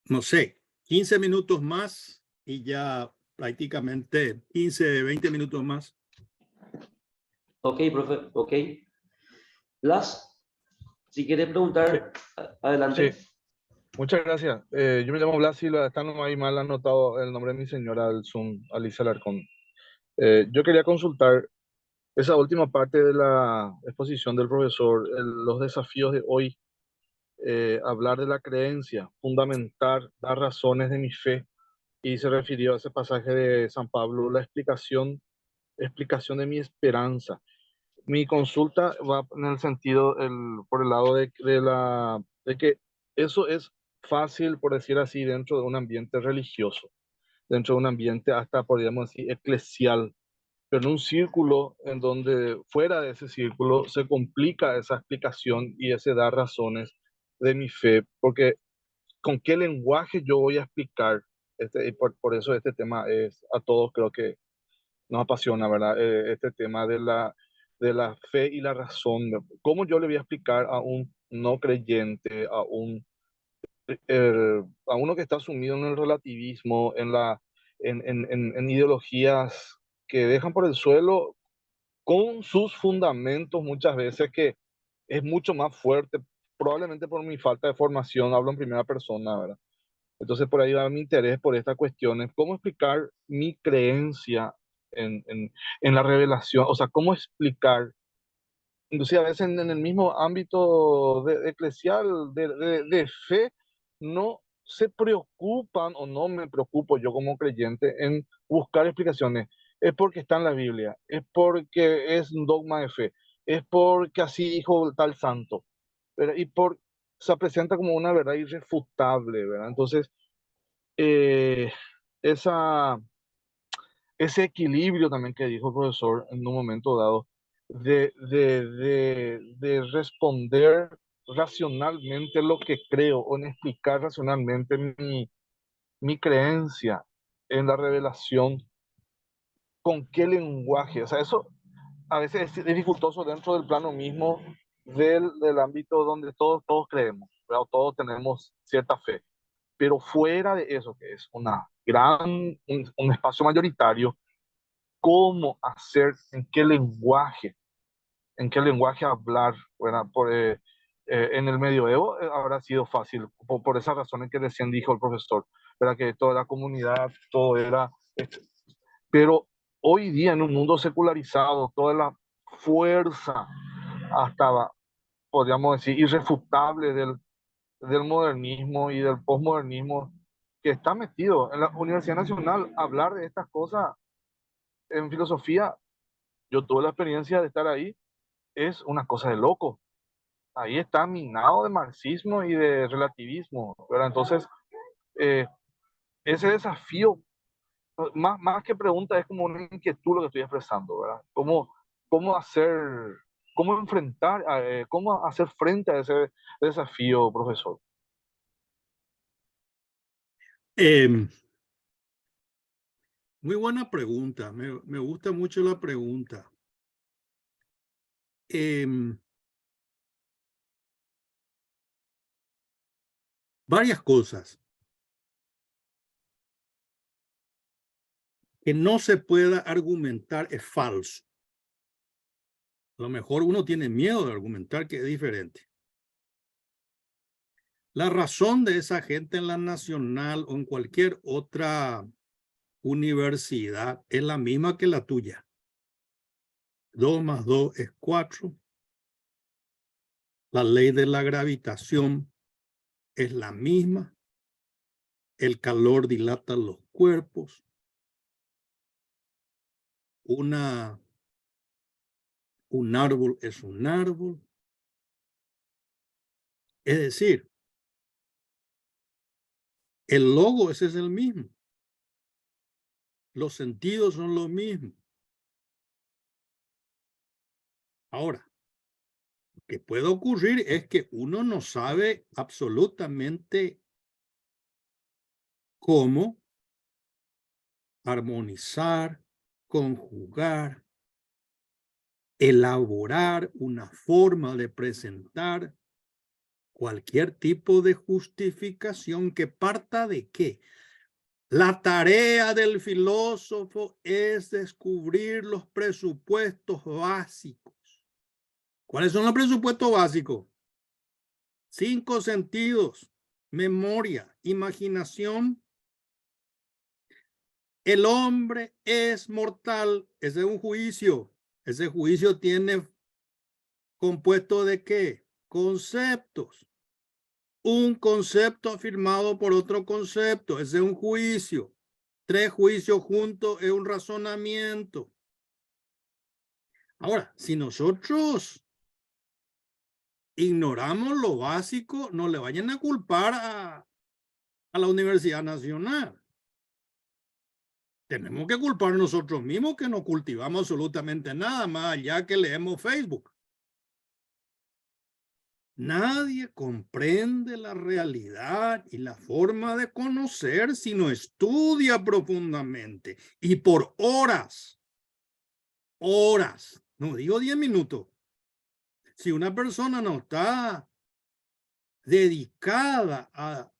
no sé, 15 minutos más y ya prácticamente 15, 20 minutos más. Ok, profe, ok. Blas, si quieres preguntar, adelante. Sí, muchas gracias. Yo me llamo Blas Silva, está ahí mal anotado el nombre de mi señora del Zoom, Alicia Alarcón. Yo quería consultar esa última parte de la exposición del profesor, los desafíos de hoy, hablar de la creencia, fundamentar, dar razones de mi fe, y se refirió a ese pasaje de San Pablo, la explicación de mi esperanza. Mi consulta va en el sentido, por el lado de que eso es fácil, por decir así, dentro de un ambiente religioso, dentro de un ambiente hasta, podríamos decir, eclesial, pero en un círculo en donde fuera de ese círculo se complica esa explicación y ese dar razones de mi fe, porque con qué lenguaje yo voy a explicar, y por eso este tema es a todos creo que nos apasiona, ¿verdad? Este tema de la fe y la razón. ¿Cómo yo le voy a explicar a un no creyente, a uno que está sumido en el relativismo, en ideologías que dejan por el suelo con sus fundamentos muchas veces que es mucho más fuerte, probablemente por mi falta de formación, hablo en primera persona, ¿verdad? Entonces por ahí va mi interés por estas cuestiones, cómo explicar mi creencia en la revelación, o sea, cómo explicar, inclusive a veces en el mismo ámbito eclesial, de fe, no se preocupan o no me preocupo yo como creyente en buscar explicaciones. Es porque está en la Biblia, es porque es un dogma de fe, es porque así dijo tal santo, ¿verdad? Se presenta como una verdad irrefutable, ¿verdad? Entonces, eh, esa, ese equilibrio también que dijo el profesor en un momento dado, de responder racionalmente lo que creo o en explicar racionalmente mi creencia en la revelación, con qué lenguaje, o sea, eso a veces es dificultoso dentro del plano mismo del ámbito donde todos creemos, ¿verdad? Todos tenemos cierta fe. Pero fuera de eso, que es un espacio mayoritario, ¿cómo hacer, en qué lenguaje hablar, ¿verdad? En el medioevo habrá sido fácil, por esas razones que recién dijo el profesor, ¿verdad? Que toda la comunidad, todo era... Pero hoy día en un mundo secularizado, toda la fuerza hasta, podríamos decir, irrefutable del modernismo y del posmodernismo que está metido en la Universidad Nacional, hablar de estas cosas en filosofía, yo tuve la experiencia de estar ahí, es una cosa de loco. Ahí está minado de marxismo y de relativismo, ¿verdad? Entonces, ese desafío, más que pregunta, es como una inquietud lo que estoy expresando, ¿verdad? ¿Cómo hacer, cómo enfrentar, cómo hacer frente a ese desafío, profesor? Muy buena pregunta. Me gusta mucho la pregunta. Varias cosas. Que no se pueda argumentar es falso. A lo mejor uno tiene miedo de argumentar, que es diferente. La razón de esa gente en la Nacional o en cualquier otra universidad es la misma que la tuya. 2 más 2 es 4. La ley de la gravitación es la misma. El calor dilata los cuerpos. Un árbol es un árbol. Es decir, el logo ese es el mismo. Los sentidos son los mismos. Ahora, lo que puede ocurrir es que uno no sabe absolutamente cómo armonizar, conjugar, elaborar una forma de presentar cualquier tipo de justificación que parta de qué. La tarea del filósofo es descubrir los presupuestos básicos. ¿Cuáles son los presupuestos básicos? 5 sentidos: memoria, imaginación. El hombre es mortal. Ese es un juicio. Ese juicio tiene compuesto de qué? Conceptos. Un concepto afirmado por otro concepto. Ese es un juicio. 3 juicios juntos es un razonamiento. Ahora, si nosotros ignoramos lo básico, no le vayan a culpar a la Universidad Nacional. Tenemos que culpar nosotros mismos que no cultivamos absolutamente nada más allá que leemos Facebook. Nadie comprende la realidad y la forma de conocer si no estudia profundamente y por horas. Horas, no digo 10 minutos. Si una persona no está dedicada a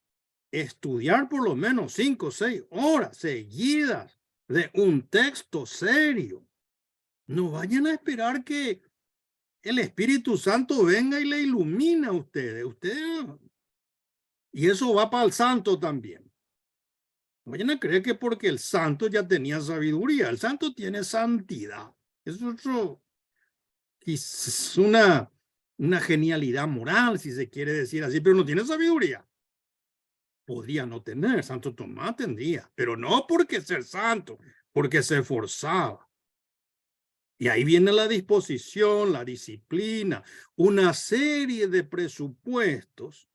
estudiar por lo menos 5 o 6 horas seguidas de un texto serio, no vayan a esperar que el Espíritu Santo venga y le ilumina a ustedes. Y eso va para el santo también. No vayan a creer que porque el santo ya tenía sabiduría. El santo tiene santidad. Es una genialidad moral, si se quiere decir así, pero no tiene sabiduría. Podría no tener. Santo Tomás tendría, pero no porque ser santo, porque se esforzaba. Y ahí viene la disposición, la disciplina, una serie de presupuestos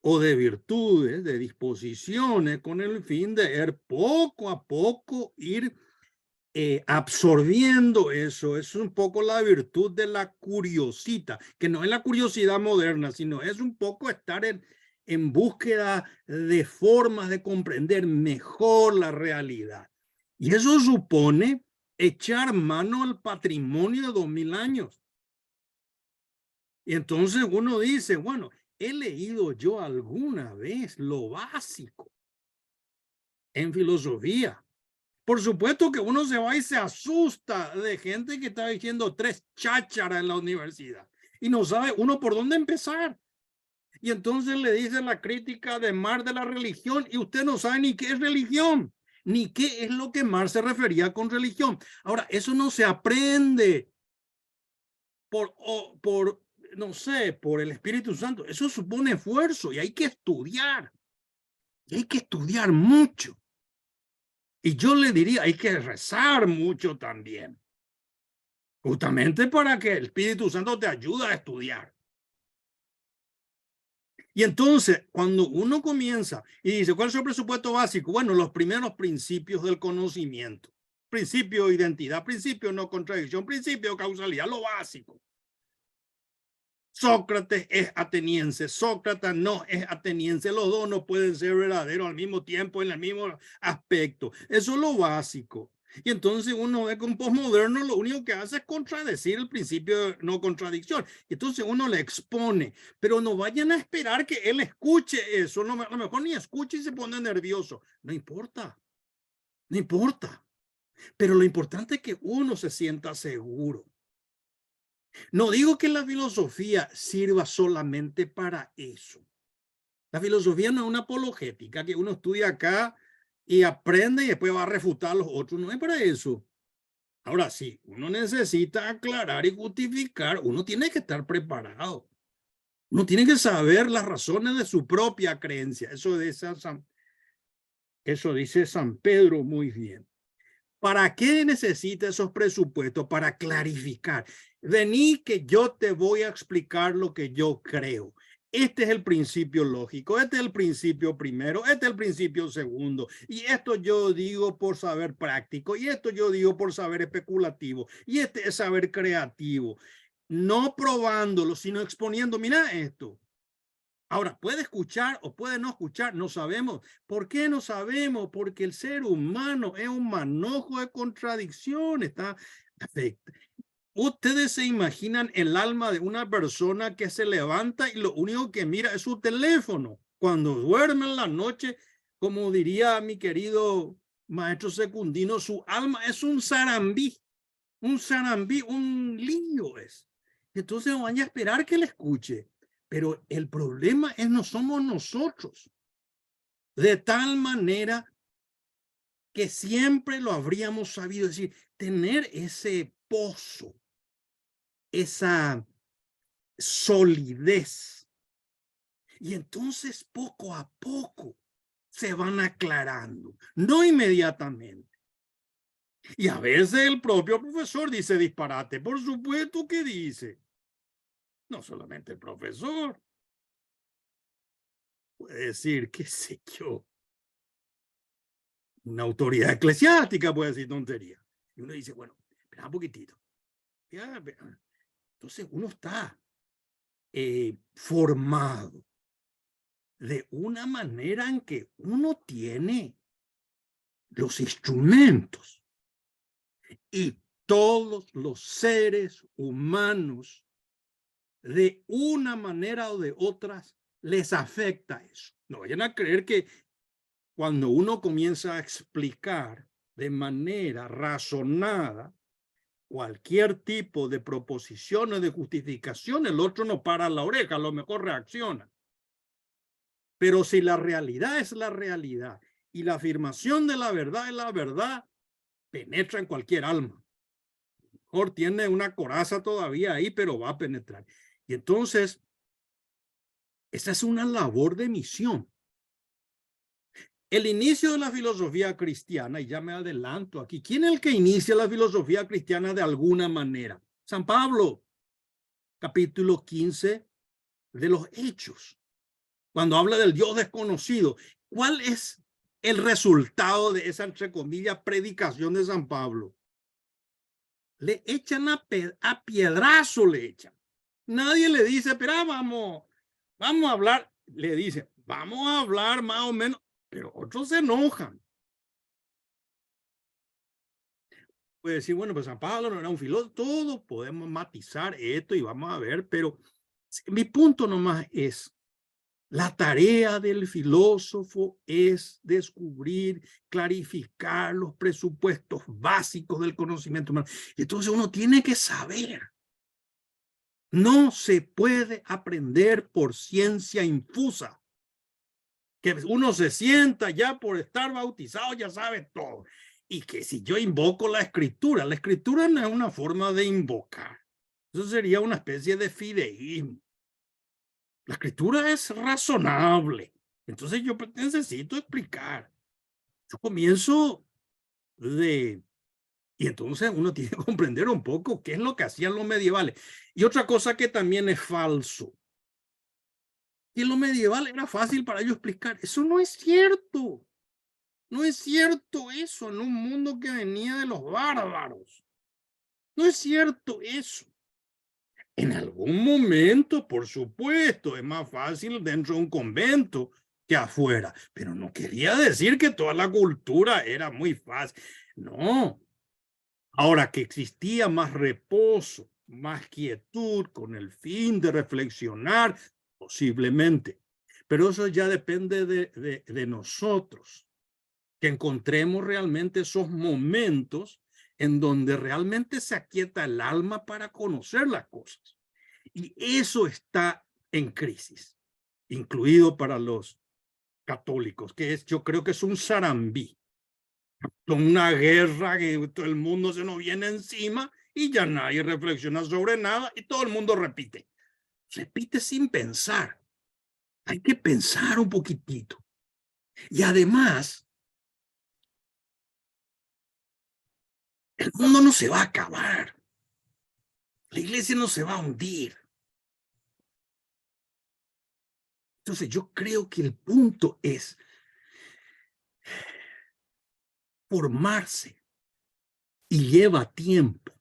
o de virtudes, de disposiciones con el fin de ir poco a poco ir absorbiendo eso. Es un poco la virtud de la curiosita, que no es la curiosidad moderna, sino es un poco estar en búsqueda de formas de comprender mejor la realidad. Y eso supone echar mano al patrimonio de 2000 años. Y entonces uno dice, bueno, he leído yo alguna vez lo básico en filosofía. Por supuesto que uno se va y se asusta de gente que está diciendo 3 chácharas en la universidad. y no sabe uno por dónde empezar. Y entonces le dice la crítica de Marx de la religión y usted no sabe ni qué es religión, ni qué es lo que Marx se refería con religión. Ahora, eso no se aprende por no sé, por el Espíritu Santo. Eso supone esfuerzo y hay que estudiar. Y hay que estudiar mucho. Y yo le diría, hay que rezar mucho también. Justamente para que el Espíritu Santo te ayude a estudiar. Y entonces, cuando uno comienza y dice, ¿cuál es el presupuesto básico? Bueno, los primeros principios del conocimiento. Principio de identidad, principio de no contradicción, principio de causalidad, lo básico. Sócrates es ateniense, Sócrates no es ateniense, los dos no pueden ser verdaderos al mismo tiempo, en el mismo aspecto. Eso es lo básico. Y entonces uno ve que un posmoderno lo único que hace es contradecir el principio de no contradicción. Y entonces uno le expone, pero no vayan a esperar que él escuche eso. No, a lo mejor ni escuche y se pone nervioso. No importa, no importa. Pero lo importante es que uno se sienta seguro. No digo que la filosofía sirva solamente para eso. La filosofía no es una apologética que uno estudia acá y aprende y después va a refutar a los otros. No es para eso. Ahora sí, uno necesita aclarar y justificar. Uno tiene que estar preparado. Uno tiene que saber las razones de su propia creencia. Eso dice San Pedro muy bien. ¿Para qué necesita esos presupuestos? Para clarificar. Vení que yo te voy a explicar lo que yo creo. Este es el principio lógico, este es el principio primero, este es el principio segundo. Y esto yo digo por saber práctico, y esto yo digo por saber especulativo, y este es saber creativo. No probándolo, sino exponiendo, mira esto. Ahora, puede escuchar o puede no escuchar, no sabemos. ¿Por qué no sabemos? Porque el ser humano es un manojo de contradicciones. Ustedes se imaginan el alma de una persona que se levanta y lo único que mira es su teléfono. Cuando duerme en la noche, como diría mi querido maestro Secundino, su alma es un zarambí, un lío es. Entonces no van a esperar que le escuche. Pero el problema es no somos nosotros. De tal manera que siempre lo habríamos sabido decir, tener ese pozo, esa solidez. Y entonces poco a poco se van aclarando, no inmediatamente. Y a veces el propio profesor dice disparate, por supuesto que dice. No solamente el profesor. Puede decir, qué sé yo, una autoridad eclesiástica puede decir tontería. Y uno dice, bueno, espera un poquitito. Entonces uno está formado de una manera en que uno tiene los instrumentos y todos los seres humanos de una manera o de otras les afecta eso. No vayan a creer que cuando uno comienza a explicar de manera razonada cualquier tipo de proposiciones, de justificación, el otro no para la oreja, a lo mejor reacciona. Pero si la realidad es la realidad y la afirmación de la verdad es la verdad, penetra en cualquier alma. Mejor tiene una coraza todavía ahí, pero va a penetrar. Y entonces, esa es una labor de misión. El inicio de la filosofía cristiana, y ya me adelanto aquí, ¿quién es el que inicia la filosofía cristiana de alguna manera? San Pablo, capítulo 15 de los Hechos, cuando habla del Dios desconocido. ¿Cuál es el resultado de esa, entre comillas, predicación de San Pablo? Le echan a piedrazo, le echan. Nadie le dice, pero vamos a hablar. Le dice, vamos a hablar más o menos. Pero otros se enojan. Puede decir, bueno, pues San Pablo no era un filósofo. Todos podemos matizar esto y vamos a ver, pero mi punto nomás es, la tarea del filósofo es descubrir, clarificar los presupuestos básicos del conocimiento humano. Entonces uno tiene que saber No se puede aprender por ciencia infusa. Que uno se sienta ya por estar bautizado, ya sabe todo. Y que si yo invoco la escritura no es una forma de invocar. Eso sería una especie de fideísmo. La escritura es razonable. Entonces yo necesito explicar. Yo comienzo de... Y entonces uno tiene que comprender un poco qué es lo que hacían los medievales. Y otra cosa que también es falso. Y en lo medieval era fácil para ellos explicar. Eso no es cierto. No es cierto eso en un mundo que venía de los bárbaros. No es cierto eso. En algún momento, por supuesto, es más fácil dentro de un convento que afuera. Pero no quería decir que toda la cultura era muy fácil. No. Ahora que existía más reposo, más quietud con el fin de reflexionar, posiblemente. Pero eso ya depende de nosotros, que encontremos realmente esos momentos en donde realmente se aquieta el alma para conocer las cosas. Y eso está en crisis, incluido para los católicos, que es, yo creo que es un sarambí, con una guerra que todo el mundo se nos viene encima y ya nadie reflexiona sobre nada y todo el mundo repite. Repite sin pensar. Hay que pensar un poquitito. Y además, el mundo no se va a acabar. La iglesia no se va a hundir. Entonces yo creo que el punto es formarse y lleva tiempo.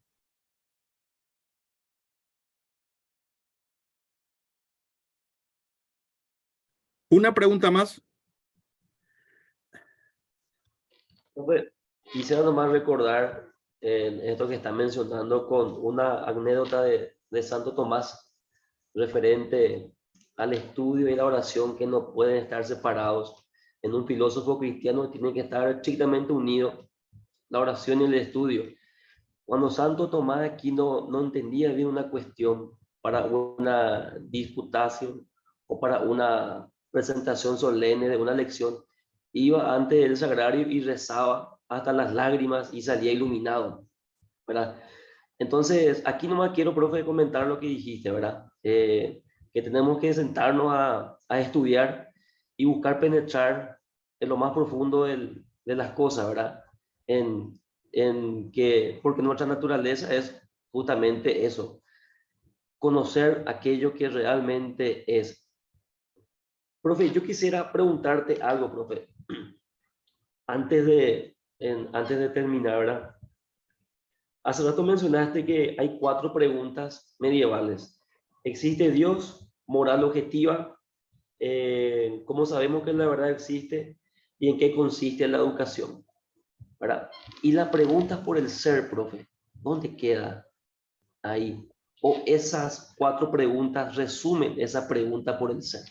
Una pregunta más. Quisiera nomás recordar esto que está mencionando con una anécdota de Santo Tomás referente al estudio y la oración, que no pueden estar separados. En un filósofo cristiano tienen que estar estrictamente unidos la oración y el estudio. Cuando Santo Tomás de Aquino no entendía bien una cuestión para una disputación o para una presentación solemne de una lección, iba ante el sagrario y rezaba hasta las lágrimas y salía iluminado, ¿verdad? Entonces, aquí nomás quiero, profe, comentar lo que dijiste, ¿verdad? Que tenemos que sentarnos a estudiar y buscar penetrar en lo más profundo de las cosas, ¿verdad? Porque nuestra naturaleza es justamente eso, conocer aquello que realmente es. Profe, yo quisiera preguntarte algo, profe, antes de terminar, ¿verdad? Hace rato mencionaste que hay 4 preguntas medievales. ¿Existe Dios? ¿Moral objetiva? ¿Cómo sabemos que la verdad existe? ¿Y en qué consiste la educación? ¿Verdad? Y la pregunta por el ser, profe, ¿dónde queda ahí? ¿O esas 4 preguntas resumen esa pregunta por el ser?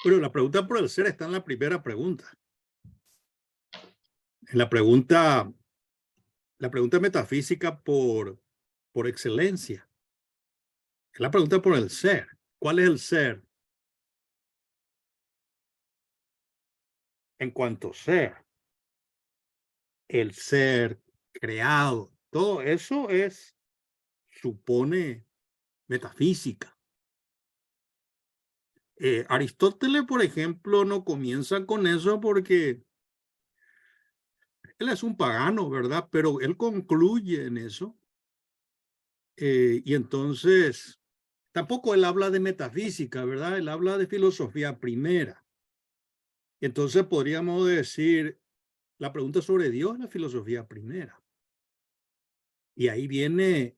Pero la pregunta por el ser está en la primera pregunta. En la pregunta metafísica por excelencia. Es la pregunta por el ser. ¿Cuál es el ser? En cuanto a ser, el ser creado, todo eso supone metafísica. Aristóteles, por ejemplo, no comienza con eso porque él es un pagano, ¿verdad? Pero él concluye en eso. Y entonces, tampoco él habla de metafísica, ¿verdad? Él habla de filosofía primera. Entonces podríamos decir, la pregunta sobre Dios es la filosofía primera. Y ahí viene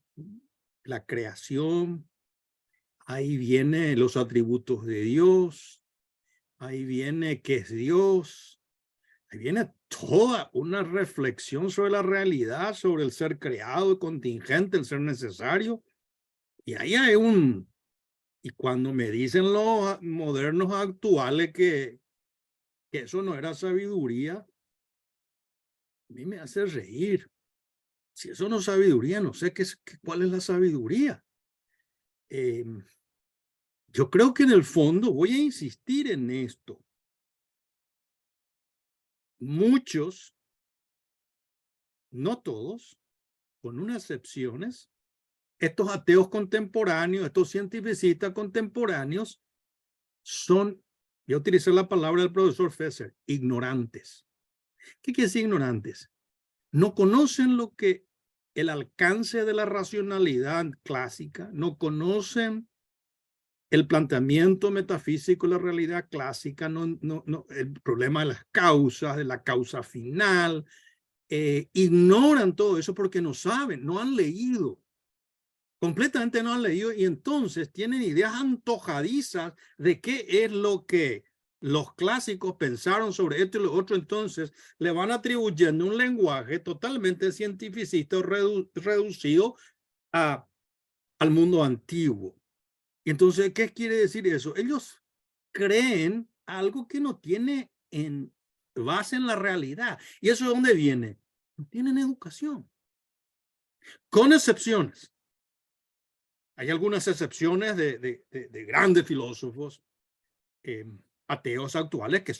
la creación, ahí vienen los atributos de Dios, ahí viene qué es Dios, ahí viene toda una reflexión sobre la realidad, sobre el ser creado, contingente, el ser necesario. Y ahí hay y cuando me dicen los modernos actuales que eso no era sabiduría, a mí me hace reír. Si eso no es sabiduría, no sé cuál es la sabiduría. yo creo que en el fondo, voy a insistir en esto, muchos, no todos, con unas excepciones, estos ateos contemporáneos, estos cientificistas contemporáneos, son, voy a utilizar la palabra del profesor Fesser, ignorantes. ¿Qué quiere decir ignorantes? No conocen lo que el alcance de la racionalidad clásica, no conocen el planteamiento metafísico de la realidad clásica, el problema de las causas, de la causa final, ignoran todo eso porque no saben, no han leído. Completamente no han leído y entonces tienen ideas antojadizas de qué es lo que los clásicos pensaron sobre esto y lo otro. Entonces le van atribuyendo un lenguaje totalmente cientificista o reducido al mundo antiguo. Y entonces, ¿qué quiere decir eso? Ellos creen algo que no tiene base en la realidad. ¿Y eso de dónde viene? No tienen educación. Con excepciones. Hay algunas excepciones de grandes filósofos ateos actuales que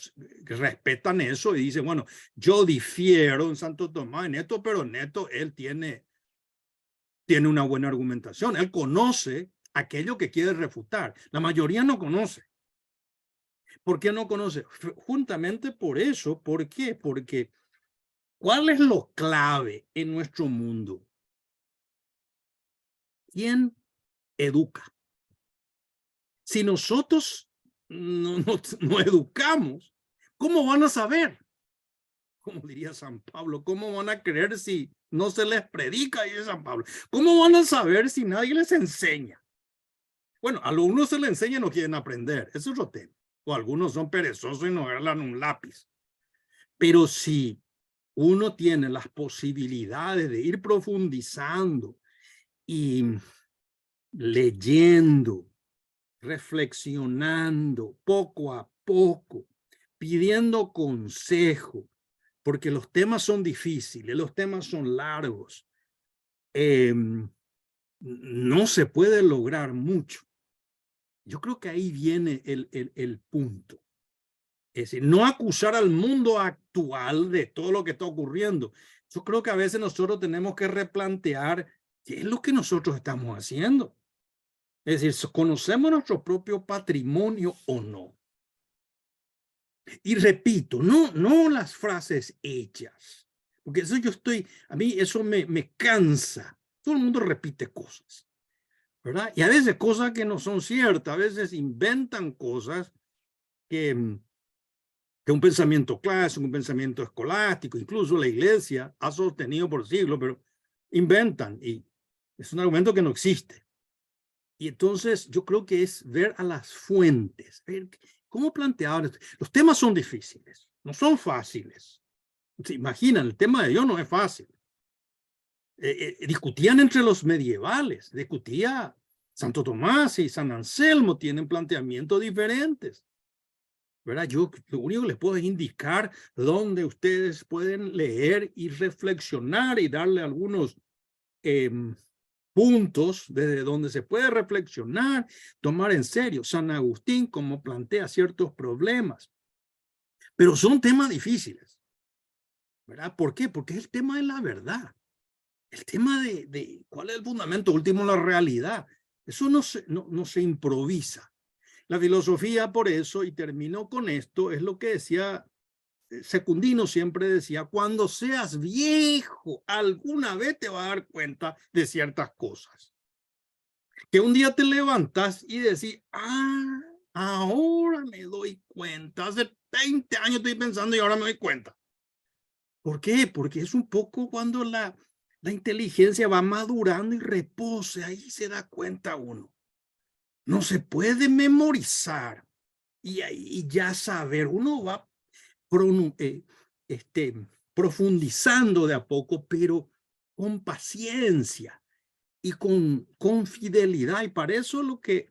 respetan eso y dicen, bueno, yo difiero en Santo Tomás en esto, pero en esto él tiene una buena argumentación. Él conoce aquello que quiere refutar. La mayoría no conoce. ¿Por qué no conoce? Juntamente por eso. ¿Por qué? Porque ¿cuál es lo clave en nuestro mundo? ¿Quién educa? Si nosotros no educamos, ¿cómo van a saber? Como diría San Pablo, ¿cómo van a creer si no se les predica? Dice San Pablo. ¿Cómo van a saber si nadie les enseña? Bueno, a algunos se les enseña y no quieren aprender. Eso es otro tema. O algunos son perezosos y no agarran un lápiz. Pero si uno tiene las posibilidades de ir profundizando y leyendo, reflexionando poco a poco, pidiendo consejo, porque los temas son difíciles, los temas son largos, no se puede lograr mucho. Yo creo que ahí viene el punto. Es decir, no acusar al mundo actual de todo lo que está ocurriendo. Yo creo que a veces nosotros tenemos que replantear qué es lo que nosotros estamos haciendo. Es decir, ¿conocemos nuestro propio patrimonio o no? Y repito, no las frases hechas, porque eso a mí eso me cansa. Todo el mundo repite cosas, ¿verdad? Y a veces cosas que no son ciertas, a veces inventan cosas que un pensamiento clásico, un pensamiento escolástico, incluso la iglesia ha sostenido por siglos, pero inventan y es un argumento que no existe. Y entonces yo creo que es ver a las fuentes, ver cómo plantear. Los temas son difíciles, no son fáciles. ¿Se imaginan? El tema de Dios no es fácil. Discutían entre los medievales, discutía Santo Tomás y San Anselmo, tienen planteamientos diferentes. ¿Verdad? Yo lo único que les puedo es indicar dónde ustedes pueden leer y reflexionar y darle algunos puntos desde donde se puede reflexionar, tomar en serio. San Agustín como plantea ciertos problemas, pero son temas difíciles, ¿verdad? ¿Por qué? Porque es el tema de la verdad, el tema de cuál es el fundamento último, la realidad. Eso no se improvisa. La filosofía, por eso, y terminó con esto, es lo que decía Secundino, siempre decía, cuando seas viejo, alguna vez te vas a dar cuenta de ciertas cosas. Que un día te levantas y decís, ahora me doy cuenta, hace 20 años estoy pensando y ahora me doy cuenta. ¿Por qué? Porque es un poco cuando la inteligencia va madurando y repose, ahí se da cuenta uno. No se puede memorizar y ya saber, uno va profundizando de a poco, pero con paciencia y con fidelidad. Y para eso lo que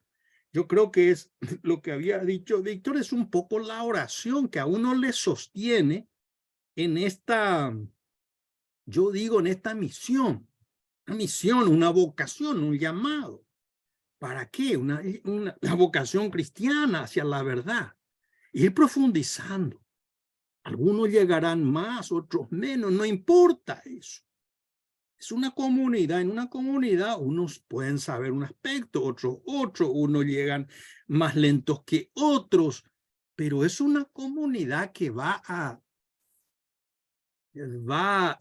yo creo que es lo que había dicho Víctor, es un poco la oración que a uno le sostiene en esta, yo digo, en esta misión, una vocación, un llamado. ¿Para qué? La vocación cristiana hacia la verdad. Ir profundizando. Algunos llegarán más, otros menos, no importa eso. Es una comunidad. En una comunidad unos pueden saber un aspecto, otros otro, unos llegan más lentos que otros, pero es una comunidad que va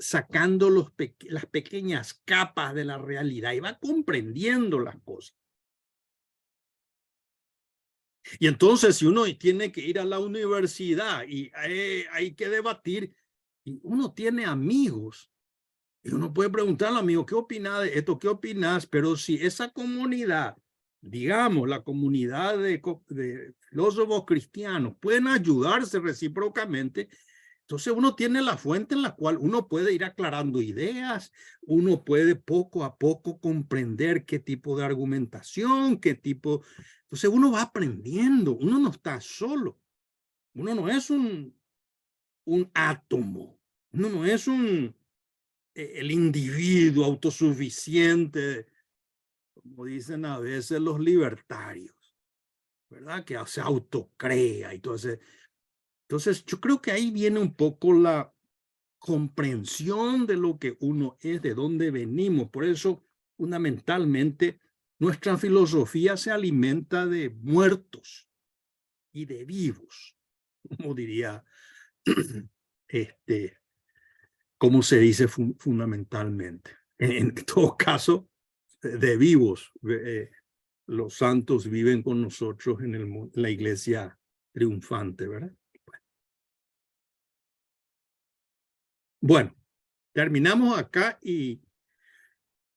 sacando las pequeñas capas de la realidad y va comprendiendo las cosas. Y entonces si uno tiene que ir a la universidad y hay que debatir, y uno tiene amigos, y uno puede preguntar al amigo, ¿qué opinas de esto? ¿Qué opinas? Pero si esa comunidad, digamos, la comunidad de filósofos cristianos, pueden ayudarse recíprocamente, entonces uno tiene la fuente en la cual uno puede ir aclarando ideas, uno puede poco a poco comprender qué tipo de argumentación, qué tipo... Entonces uno va aprendiendo, uno no está solo, uno no es un átomo, uno no es el individuo autosuficiente, como dicen a veces los libertarios, ¿verdad? Que se autocrea y todo eso. Entonces, yo creo que ahí viene un poco la comprensión de lo que uno es, de dónde venimos. Por eso, fundamentalmente, nuestra filosofía se alimenta de muertos y de vivos, como diría, como se dice fundamentalmente. En todo caso, de vivos. Los santos viven con nosotros en la iglesia triunfante, ¿verdad? Bueno, terminamos acá y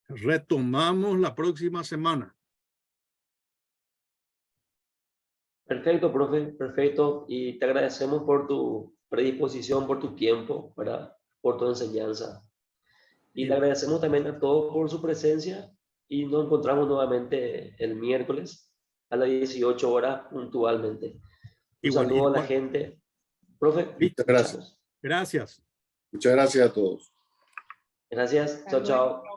retomamos la próxima semana. Perfecto, profe, perfecto. Y te agradecemos por tu predisposición, por tu tiempo, ¿verdad? Por tu enseñanza. Y le agradecemos también a todos por su presencia y nos encontramos nuevamente el miércoles a las 18 horas puntualmente. Un saludo a la gente. Profe, Listo, gracias. Gracias. Muchas gracias a todos. Gracias. Chao, chao.